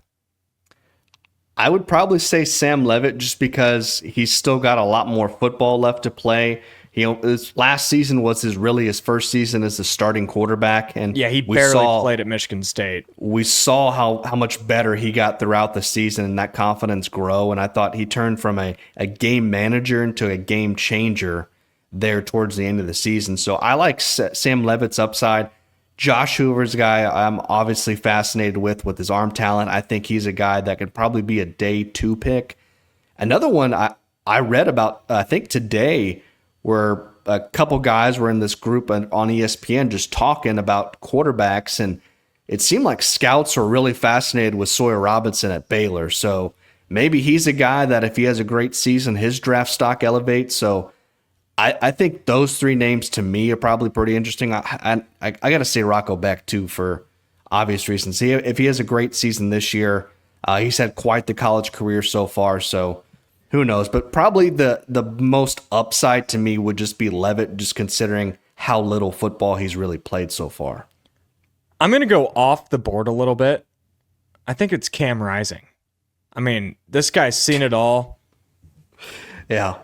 I would probably say Sam Levitt just because he's still got a lot more football left to play. His last season was his first season as a starting quarterback. And yeah, he barely played at Michigan State. We saw how much better he got throughout the season and that confidence grow. And I thought he turned from a game manager into a game changer there towards the end of the season. So I like Sam Levitt's upside. Josh Hoover's a guy I'm obviously fascinated with his arm talent. I think he's a guy that could probably be a day 2 pick. Another one I read about, I think today, where a couple guys were in this group on ESPN just talking about quarterbacks, and it seemed like scouts were really fascinated with Sawyer Robinson at Baylor. So maybe he's a guy that if he has a great season, his draft stock elevates. So I think those 3 names to me are probably pretty interesting. I got to say Rocco Becht too for obvious reasons. If he has a great season this year, he's had quite the college career so far. So who knows? But probably the most upside to me would just be Levitt, just considering how little football he's really played so far. I'm going to go off the board a little bit. I think it's Cam Rising. I mean, this guy's seen it all. Yeah.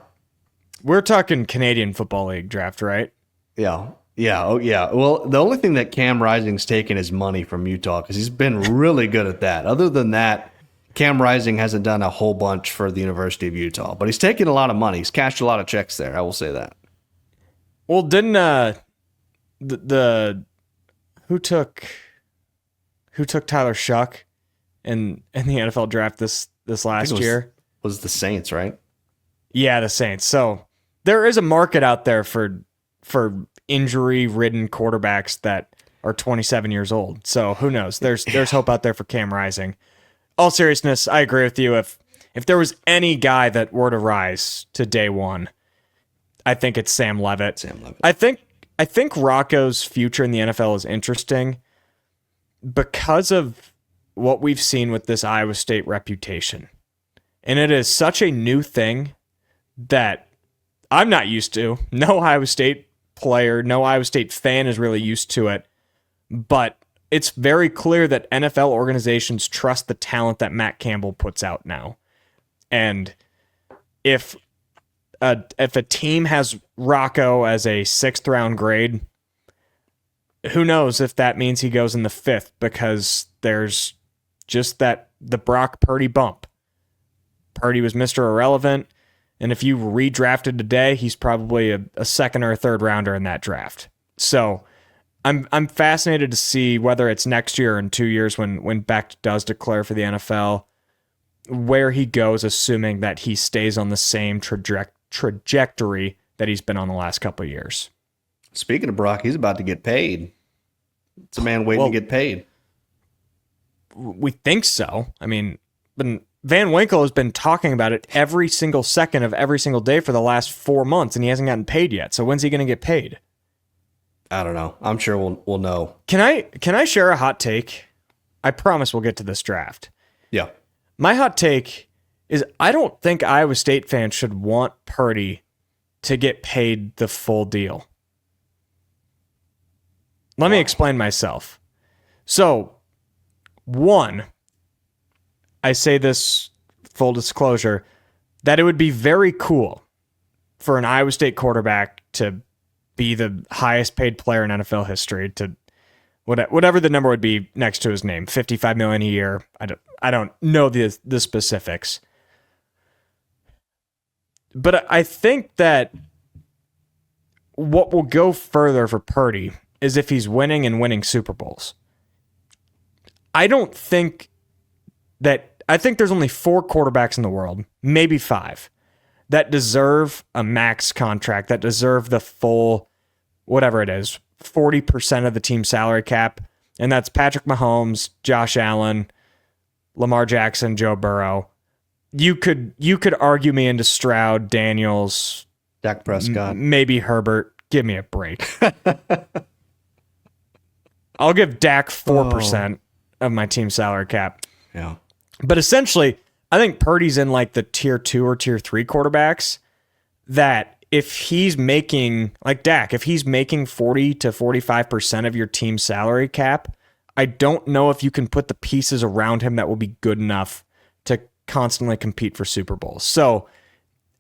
We're talking Canadian Football League draft, right? Yeah. Yeah. Oh, yeah. Well, the only thing that Cam Rising's taken is money from Utah because he's been really good at that. Other than that, Cam Rising hasn't done a whole bunch for the University of Utah, but he's taken a lot of money. He's cashed a lot of checks there. I will say that. Well, didn't who took Tyler Shuck in the NFL draft this last year? Was the Saints, right? Yeah, the Saints. So there is a market out there for injury-ridden quarterbacks that are 27 years old. So who knows? There's hope out there for Cam Rising. All seriousness, I agree with you. If there was any guy that were to rise to day one, I think it's Sam Levitt. I think Rocco's future in the NFL is interesting because of what we've seen with this Iowa State reputation. And it is such a new thing that I'm not used to. No Iowa State player, no Iowa State fan is really used to it. But it's very clear that NFL organizations trust the talent that Matt Campbell puts out now. And if a team has Rocco as a 6th round grade, who knows if that means he goes in the 5th, because there's just the Brock Purdy bump. Purdy was Mr. Irrelevant, and if you redrafted today, he's probably a 2nd or a 3rd rounder in that draft. So I'm fascinated to see whether it's next year or in 2 years when Beck does declare for the NFL, where he goes, assuming that he stays on the same trajectory that he's been on the last couple of years. Speaking of Brock, he's about to get paid. It's a man waiting to get paid. We think so. I mean, Van Winkle has been talking about it every single second of every single day for the last 4 months, and he hasn't gotten paid yet. So when's he going to get paid? I don't know. I'm sure we'll know. Can I share a hot take? I promise we'll get to this draft. Yeah. My hot take is I don't think Iowa State fans should want Purdy to get paid the full deal. Let me explain myself. So, one, I say this full disclosure, that it would be very cool for an Iowa State quarterback to be the highest paid player in NFL history, to whatever the number would be next to his name, $55 million a year. I don't know the specifics. But I think that what will go further for Purdy is if he's winning Super Bowls. I think there's only 4 quarterbacks in the world, maybe 5, that deserve a max contract, that deserve the full, whatever it is, 40% of the team salary cap. And that's Patrick Mahomes, Josh Allen, Lamar Jackson, Joe Burrow. You could argue me into Stroud, Daniels, Dak Prescott, maybe Herbert. Give me a break. I'll give Dak 4% of my team salary cap. Yeah. But essentially, I think Purdy's in like the tier 2 or tier 3 quarterbacks that if he's making, like Dak, if he's making 40 to 45% of your team salary cap, I don't know if you can put the pieces around him that will be good enough to constantly compete for Super Bowls. So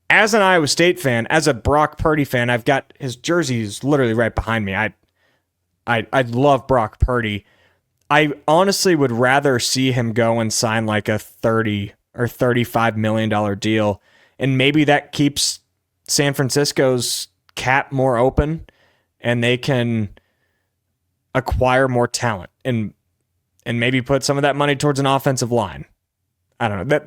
as an Iowa State fan, as a Brock Purdy fan, I've got his jerseys literally right behind me. I love Brock Purdy. I honestly would rather see him go and sign like a $30 or $35 million deal, and maybe that keeps San Francisco's cap more open, and they can acquire more talent and maybe put some of that money towards an offensive line. I don't know.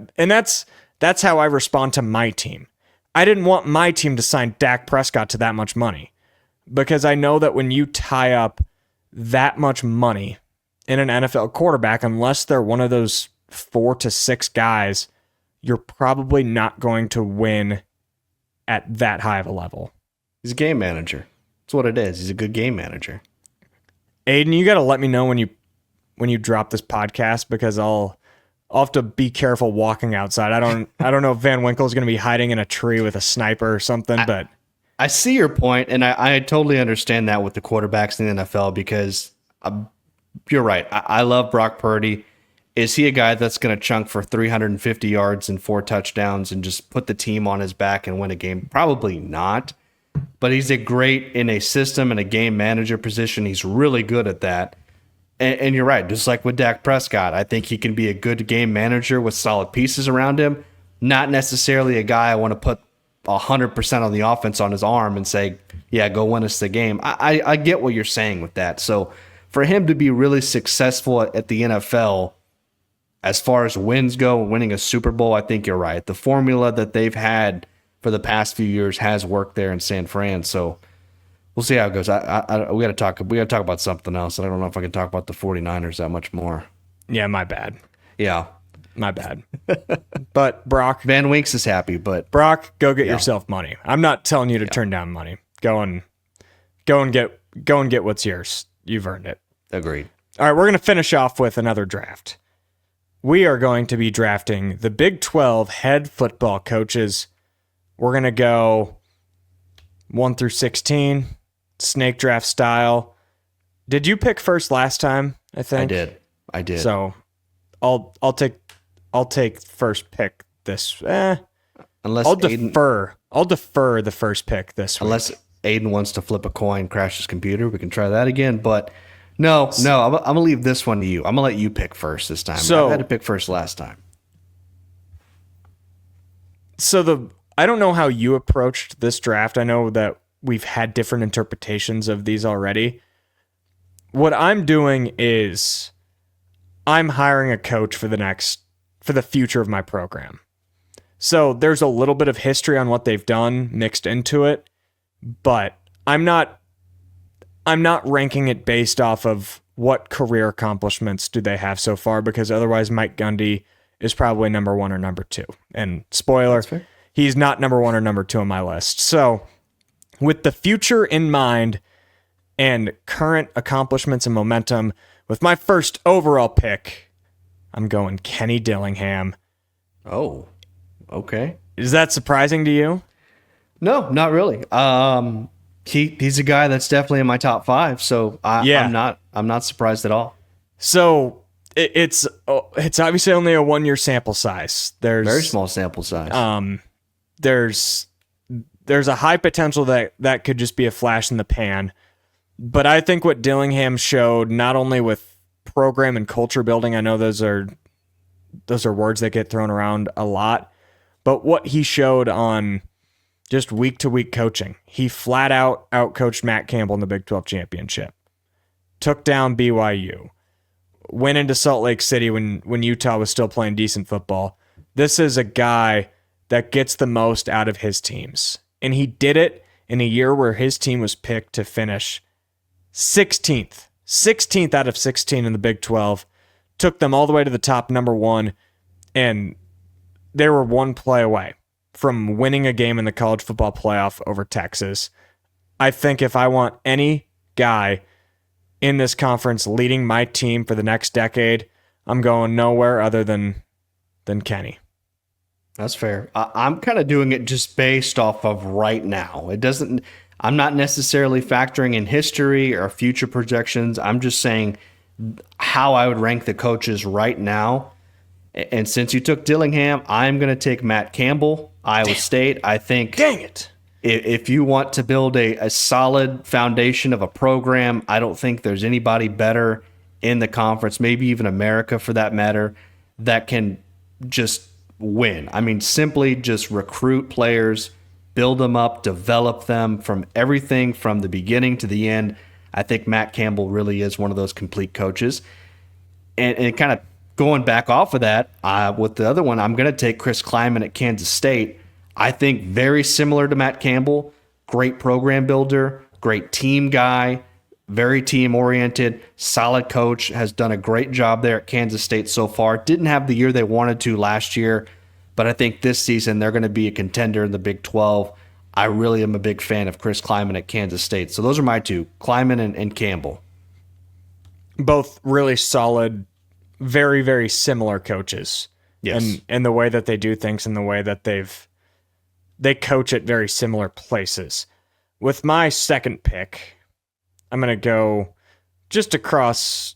That's how I respond to my team. I didn't want my team to sign Dak Prescott to that much money, because I know that when you tie up that much money in an NFL quarterback, unless they're one of those 4 to 6 guys, you're probably not going to win at that high of a level. He's a game manager. That's what it is. He's a good game manager. Aiden, you got to let me know when you drop this podcast, because I'll have to be careful walking outside. I don't know if Van Winkle is going to be hiding in a tree with a sniper or something, but I see your point, and I totally understand that with the quarterbacks in the NFL, because you're right. I love Brock Purdy. Is he a guy that's going to chunk for 350 yards and 4 touchdowns and just put the team on his back and win a game? Probably not. But he's a great in a system and a game manager position. He's really good at that. And you're right. Just like with Dak Prescott, I think he can be a good game manager with solid pieces around him. Not necessarily a guy I want to put 100% on the offense on his arm and say, yeah, go win us the game. I get what you're saying with that. So for him to be really successful at the NFL, as far as wins go, winning a Super Bowl, I think you're right. The formula that they've had for the past few years has worked there in San Fran. So we'll see how it goes. We got to talk about something else. I don't know if I can talk about the 49ers that much more. Yeah, my bad. Yeah. My bad. But Brock, Van Winks is happy, but Brock, go get yourself money. I'm not telling you to turn down money. Go and get what's yours. You've earned it. Agreed. All right, we're going to finish off with another draft. We are going to be drafting the Big 12 head football coaches. We're going to go 1 through 16, snake draft style. Did you pick first last time? I think I did. So I'll take first pick this. Unless I'll Aiden, defer. I'll defer the first pick this week. unless Aiden wants to flip a coin, crash his computer, we can try that again. But no, I'm gonna leave this one to you. I'm gonna let you pick first this time. So, I had to pick first last time. So I don't know how you approached this draft. I know that we've had different interpretations of these already. What I'm doing is I'm hiring a coach for the future of my program. So there's a little bit of history on what they've done mixed into it, but I'm not ranking it based off of what career accomplishments do they have so far, because otherwise Mike Gundy is probably number 1 or number 2. And spoiler, he's not number 1 or number 2 on my list. So with the future in mind and current accomplishments and momentum, with my first overall pick, I'm going Kenny Dillingham. Oh, okay. Is that surprising to you? No, not really. He's a guy that's definitely in my top 5, so I'm not surprised at all. So it's obviously only a 1-year sample size. There's very small sample size. There's a high potential that could just be a flash in the pan. But I think what Dillingham showed, not only with program and culture building, I know those are words that get thrown around a lot, but what he showed on just week-to-week coaching. He flat out outcoached Matt Campbell in the Big 12 championship. Took down BYU. Went into Salt Lake City when Utah was still playing decent football. This is a guy that gets the most out of his teams. And he did it in a year where his team was picked to finish 16th. 16th out of 16 in the Big 12. Took them all the way to the top, number 1. And they were 1 play away from winning a game in the college football playoff over Texas. I think if I want any guy in this conference leading my team for the next decade, I'm going nowhere other than Kenny. That's fair. I'm kind of doing it just based off of right now. I'm not necessarily factoring in history or future projections. I'm just saying how I would rank the coaches right now. And since you took Dillingham, I'm going to take Matt Campbell, Iowa State. I think. Dang it. If you want to build a solid foundation of a program, I don't think there's anybody better in the conference, maybe even America for that matter, that can just win. I mean, simply just recruit players, build them up, develop them from everything from the beginning to the end. I think Matt Campbell really is one of those complete coaches. And kind of going back off of that, with the other one, I'm going to take Chris Kleiman at Kansas State. I think very similar to Matt Campbell, great program builder, great team guy, very team-oriented, solid coach, has done a great job there at Kansas State so far. Didn't have the year they wanted to last year, but I think this season they're going to be a contender in the Big 12. I really am a big fan of Chris Kleiman at Kansas State. So those are my two, Kleiman and Campbell. Both really solid, very, very similar coaches. Yes. And the way that they do things and the way that they coach at very similar places. With my second pick, I'm going to go just across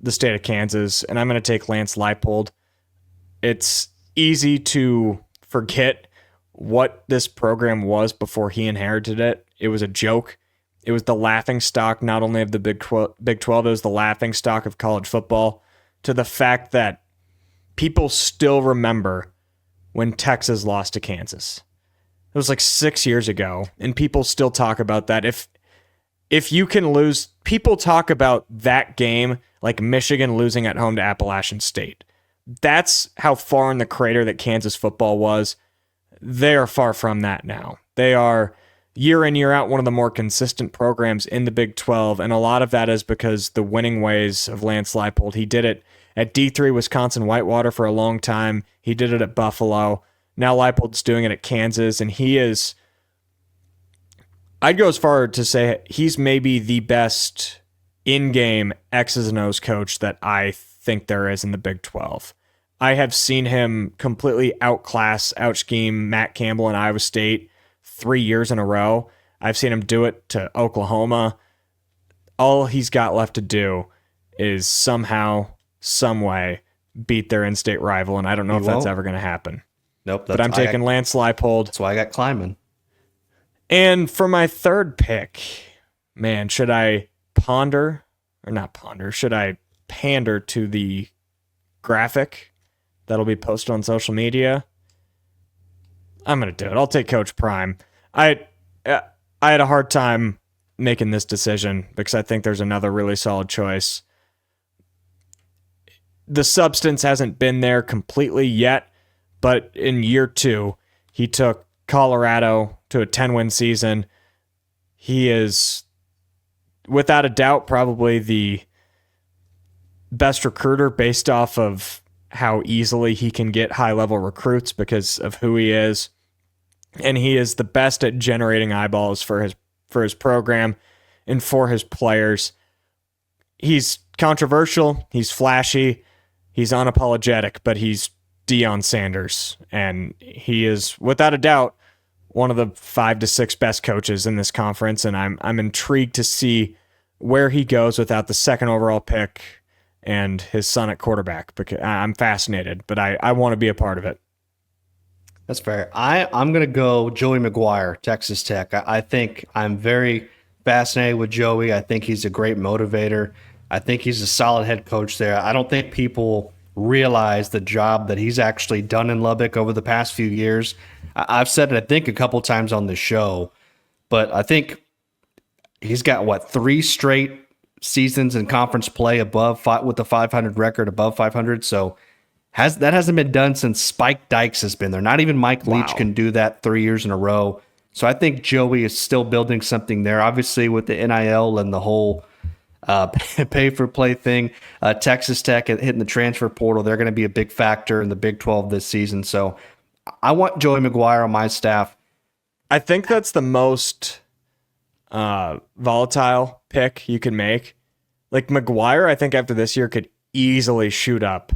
the state of Kansas, and I'm going to take Lance Leipold. It's easy to forget what this program was before he inherited it. It was a joke. It was the laughingstock not only of the Big 12, it was the laughingstock of college football, to the fact that people still remember when Texas lost to Kansas. It was like 6 years ago, and people still talk about that. If you can lose, people talk about that game like Michigan losing at home to Appalachian State. That's how far in the crater that Kansas football was. They are far from that now. They are, year in, year out, one of the more consistent programs in the Big 12, and a lot of that is because the winning ways of Lance Leipold. He did it at D3 Wisconsin Whitewater for a long time. He did it at Buffalo. Now Leipold's doing it at Kansas, and he is, I'd go as far to say he's maybe the best in-game X's and O's coach that I think there is in the Big 12. I have seen him completely outscheme Matt Campbell in Iowa State 3 years in a row, I've seen him do it to Oklahoma. All he's got left to do is somehow, some way, beat their in-state rival, and I don't know if that's ever going to happen. Nope. But I'm taking Lance Leipold. That's why I got Kleiman. And for my third pick, man, should I should I pander to the graphic that'll be posted on social media? I'm going to do it. I'll take Coach Prime. I had a hard time making this decision because I think there's another really solid choice. The substance hasn't been there completely yet, but in year 2, he took Colorado to a 10-win season. He is, without a doubt, probably the best recruiter based off of how easily he can get high-level recruits because of who he is. And he is the best at generating eyeballs for his program and for his players. He's controversial, he's flashy, he's unapologetic, but he's Deion Sanders, and he is, without a doubt, one of the 5 to 6 best coaches in this conference, and I'm intrigued to see where he goes without the second overall pick and his son at quarterback, because I'm fascinated, but I want to be a part of it. That's fair. I'm going to go Joey McGuire, Texas Tech. I think I'm very fascinated with Joey. I think he's a great motivator. I think he's a solid head coach there. I don't think people realize the job that he's actually done in Lubbock over the past few years. I've said it, I think, a couple times on the show, but I think he's got, 3 straight seasons in conference play with a 500 record, above 500. So that hasn't been done since Spike Dykes has been there. Not even Mike Leach can do that 3 years in a row. So I think Joey is still building something there. Obviously, with the NIL and the whole pay-for-play thing, Texas Tech hitting the transfer portal, they're going to be a big factor in the Big 12 this season. So I want Joey McGuire on my staff. I think that's the most volatile pick you can make. Like McGuire, I think after this year could easily shoot up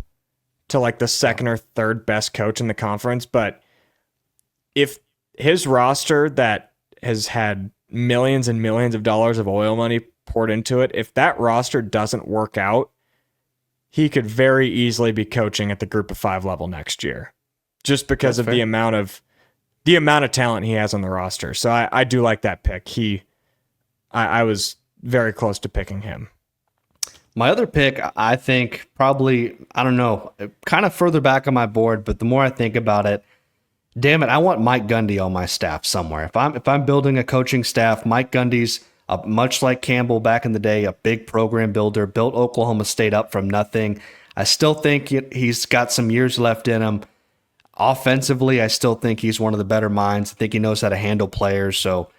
to like the second or third best coach in the conference. But if his roster that has had millions and millions of dollars of oil money poured into it, if that roster doesn't work out, he could very easily be coaching at the Group of 5 level next year, just because of the amount of talent he has on the roster. So I do like that pick. I was very close to picking him. My other pick, I think probably, I don't know, kind of further back on my board, but the more I think about it, damn it, I want Mike Gundy on my staff somewhere. If I'm building a coaching staff, Mike Gundy's much like Campbell back in the day, a big program builder, built Oklahoma State up from nothing. I still think he's got some years left in him. Offensively, I still think he's one of the better minds. I think he knows how to handle players, so,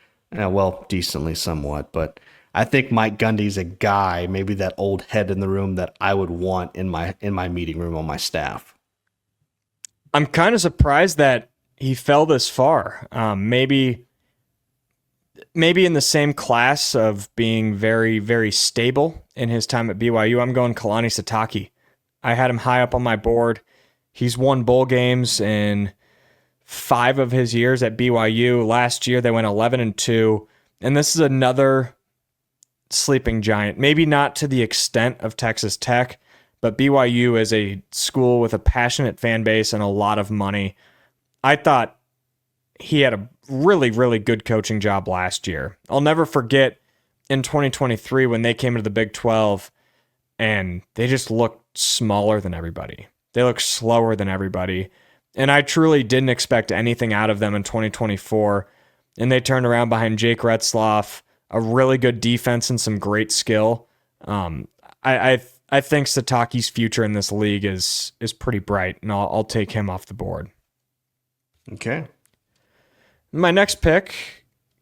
decently somewhat, but I think Mike Gundy's a guy, maybe that old head in the room that I would want in my meeting room on my staff. I'm kind of surprised that he fell this far. Maybe in the same class of being very, very stable in his time at BYU, I'm going Kalani Sitake. I had him high up on my board. He's won bowl games in 5 of his years at BYU. Last year, they went 11-2. And this is another sleeping giant. Maybe not to the extent of Texas Tech, but BYU is a school with a passionate fan base and a lot of money. I thought he had a really, really good coaching job last year. I'll never forget in 2023 when they came into the Big 12 and they just looked smaller than everybody. They looked slower than everybody. And I truly didn't expect anything out of them in 2024. And they turned around behind Jake Retzloff, a really good defense and some great skill. I think Sitake's future in this league is pretty bright, and I'll take him off the board. Okay. My next pick,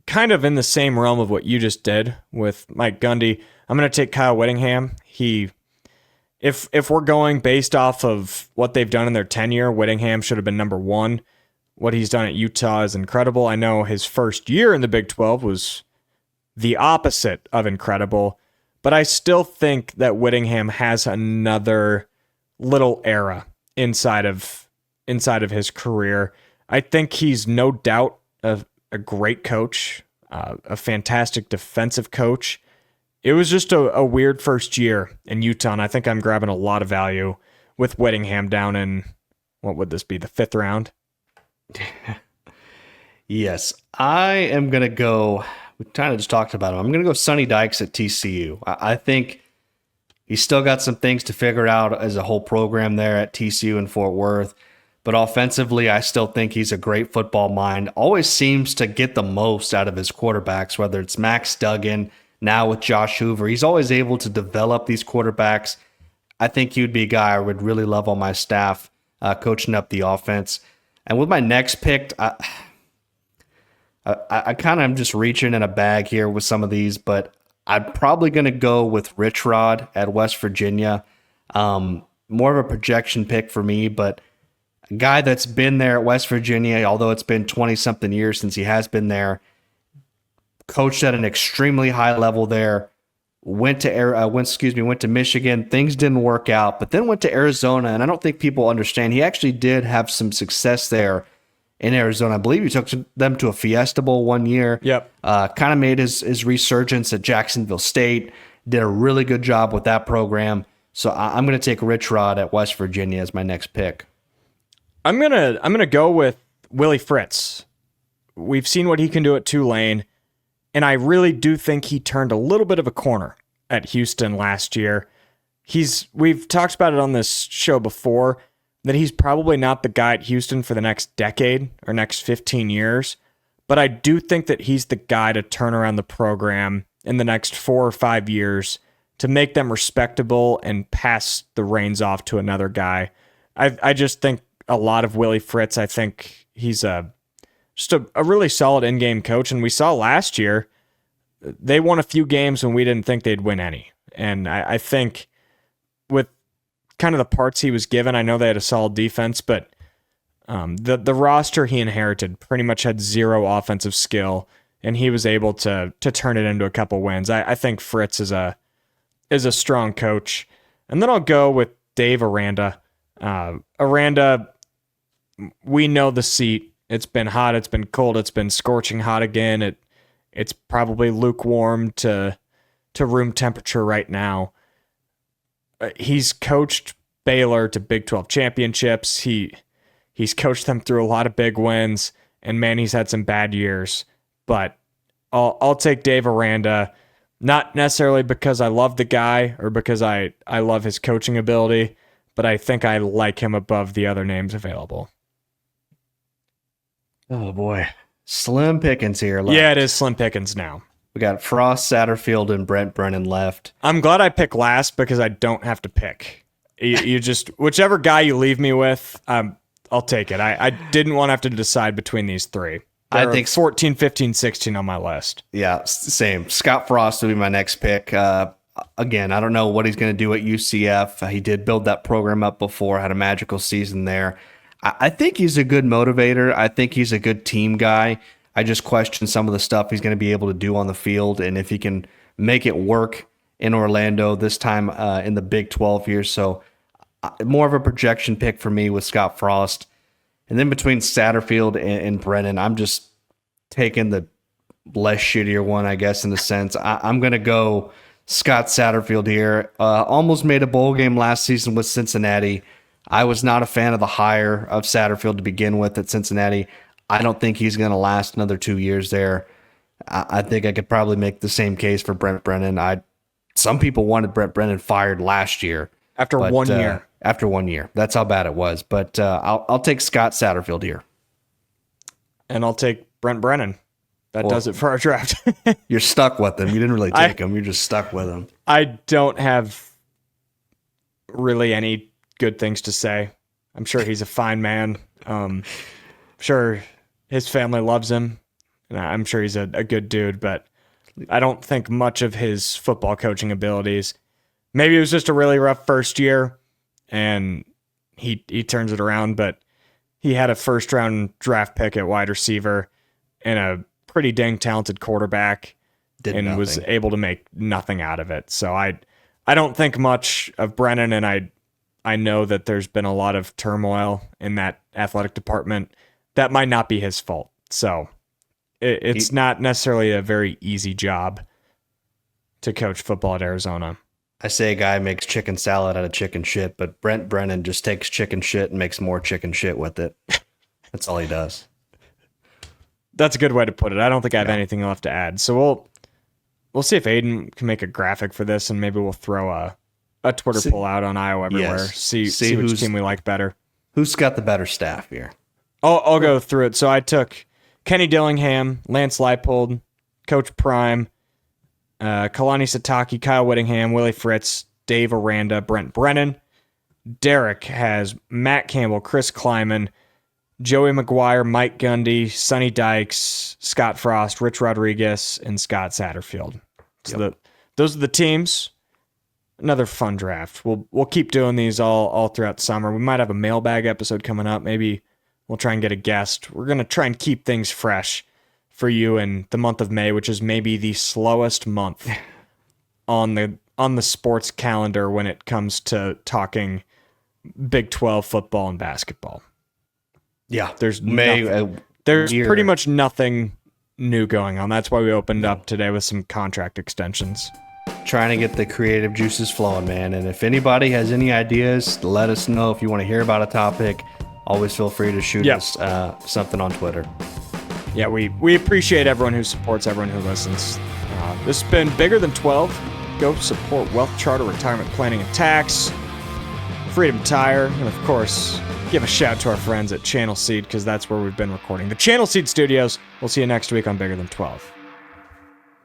kind of in the same realm of what you just did with Mike Gundy, I'm going to take Kyle Whittingham. If we're going based off of what they've done in their tenure, Whittingham should have been number 1. What he's done at Utah is incredible. I know his first year in the Big 12 was the opposite of incredible, but I still think that Whittingham has another little era inside of his career. I think he's no doubt a great coach. a fantastic defensive coach. It was just a weird first year in Utah, and I think I'm grabbing a lot of value with Whittingham down in, what would this be, the 5th round? Yes, I am going to go, we kind of just talked about him. I'm going to go Sonny Dykes at TCU. I think he's still got some things to figure out as a whole program there at TCU in Fort Worth. But offensively, I still think he's a great football mind. Always seems to get the most out of his quarterbacks, whether it's Max Duggan, now with Josh Hoover. He's always able to develop these quarterbacks. I think he would be a guy I would really love on my staff, coaching up the offense. And with my next pick, I kind of am just reaching in a bag here with some of these, but I'm probably going to go with Rich Rod at West Virginia. More of a projection pick for me, but a guy that's been there at West Virginia, although it's been 20-something years since he has been there, coached at an extremely high level there, went to Michigan. Things didn't work out, but then went to Arizona, and I don't think people understand. He actually did have some success there in Arizona. I believe he took them to a Fiesta Bowl one year. Yep. Kind of made his resurgence at Jacksonville State. Did a really good job with that program. So I'm going to take Rich Rod at West Virginia as my next pick. I'm gonna go with Willie Fritz. We've seen what he can do at Tulane, and I really do think he turned a little bit of a corner at Houston last year. We've talked about it on this show before, that he's probably not the guy at Houston for the next decade or next 15 years, but I do think that he's the guy to turn around the program in the next 4 or 5 years to make them respectable and pass the reins off to another guy. I just think a lot of Willie Fritz. I think he's just a really solid in-game coach, and we saw last year they won a few games when we didn't think they'd win any. And I think with kind of the parts he was given, I know they had a solid defense, but the roster he inherited pretty much had zero offensive skill, and he was able to turn it into a couple wins. I think Fritz is a strong coach. And then I'll go with Dave Aranda. Aranda, we know the seat. It's been hot, it's been cold, it's been scorching hot again. It's probably lukewarm to room temperature right now. He's coached Baylor to Big 12 championships. He's coached them through a lot of big wins, and man, he's had some bad years. But I'll take Dave Aranda, not necessarily because I love the guy or because I love his coaching ability, but I think I like him above the other names available. Oh boy, slim pickings here left. Yeah, it is slim pickings now. We got Frost, Satterfield, and Brent Brennan left. I'm glad I picked last because I don't have to pick. You just, whichever guy you leave me with, I'll take it. I didn't want to have to decide between these three. I think 14, 15, 16 on my list. Yeah, same. Scott Frost will be my next pick. Again, I don't know what he's going to do at UCF. He did build that program up before, had a magical season there. I think he's a good motivator. I think he's a good team guy. I just question some of the stuff he's going to be able to do on the field, and if he can make it work in Orlando this time in the Big 12 here. So more of a projection pick for me with Scott Frost. And then between Satterfield and Brennan, I'm just taking the less shittier one, I guess, in a sense. I'm going to go Scott Satterfield here. Almost made a bowl game last season with Cincinnati. I was not a fan of the hire of Satterfield to begin with at Cincinnati. I don't think he's going to last another 2 years there. I think I could probably make the same case for Brent Brennan. Some people wanted Brent Brennan fired last year. After 1 year. After 1 year. That's how bad it was. But I'll take Scott Satterfield here. And I'll take Brent Brennan. That does it for our draft. You're stuck with him. You didn't really take him. You're just stuck with him. I don't have really any good things to say. I'm sure he's a fine man. Sure his family loves him, and I'm sure he's a good dude, but I don't think much of his football coaching abilities. Maybe it was just a really rough first year, and he turns it around, but he had a first-round draft pick at wide receiver and a pretty dang talented quarterback was able to make nothing out of it. So I don't think much of Brennan, and I know that there's been a lot of turmoil in that athletic department. That might not be his fault. So It's not necessarily a very easy job to coach football at Arizona. I say a guy makes chicken salad out of chicken shit, but Brent Brennan just takes chicken shit and makes more chicken shit with it. That's all he does. That's a good way to put it. I don't think I have anything left to add. So we'll see if Aiden can make a graphic for this, and maybe we'll throw a Twitter poll out on IO everywhere. Yes. See which team we like better. Who's got the better staff here? I'll go through it. So I took Kenny Dillingham, Lance Leipold, Coach Prime, Kalani Sataki, Kyle Whittingham, Willie Fritz, Dave Aranda, Brent Brennan. Derek has Matt Campbell, Chris Kleiman, Joey McGuire, Mike Gundy, Sonny Dykes, Scott Frost, Rich Rodriguez, and Scott Satterfield. So those are the teams. Another fun draft. We'll keep doing these all throughout summer. We might have a mailbag episode coming up. Maybe we'll try and get a guest. We're going to try and keep things fresh for you in the month of May, which is maybe the slowest month on the sports calendar when it comes to talking Big 12 football and basketball. Yeah, there's pretty much nothing new going on. That's why we opened up today with some contract extensions. Trying to get the creative juices flowing, man. And if anybody has any ideas, let us know. If you want to hear about a topic, always feel free to shoot us something on Twitter. Yeah, we appreciate everyone who supports, everyone who listens. This has been Bigger Than 12. Go support WealthCharter Retirement Planning and Tax, Freedom Tire, and of course, give a shout to our friends at Channel Seed, because that's where we've been recording. The Channel Seed Studios. We'll see you next week on Bigger Than 12.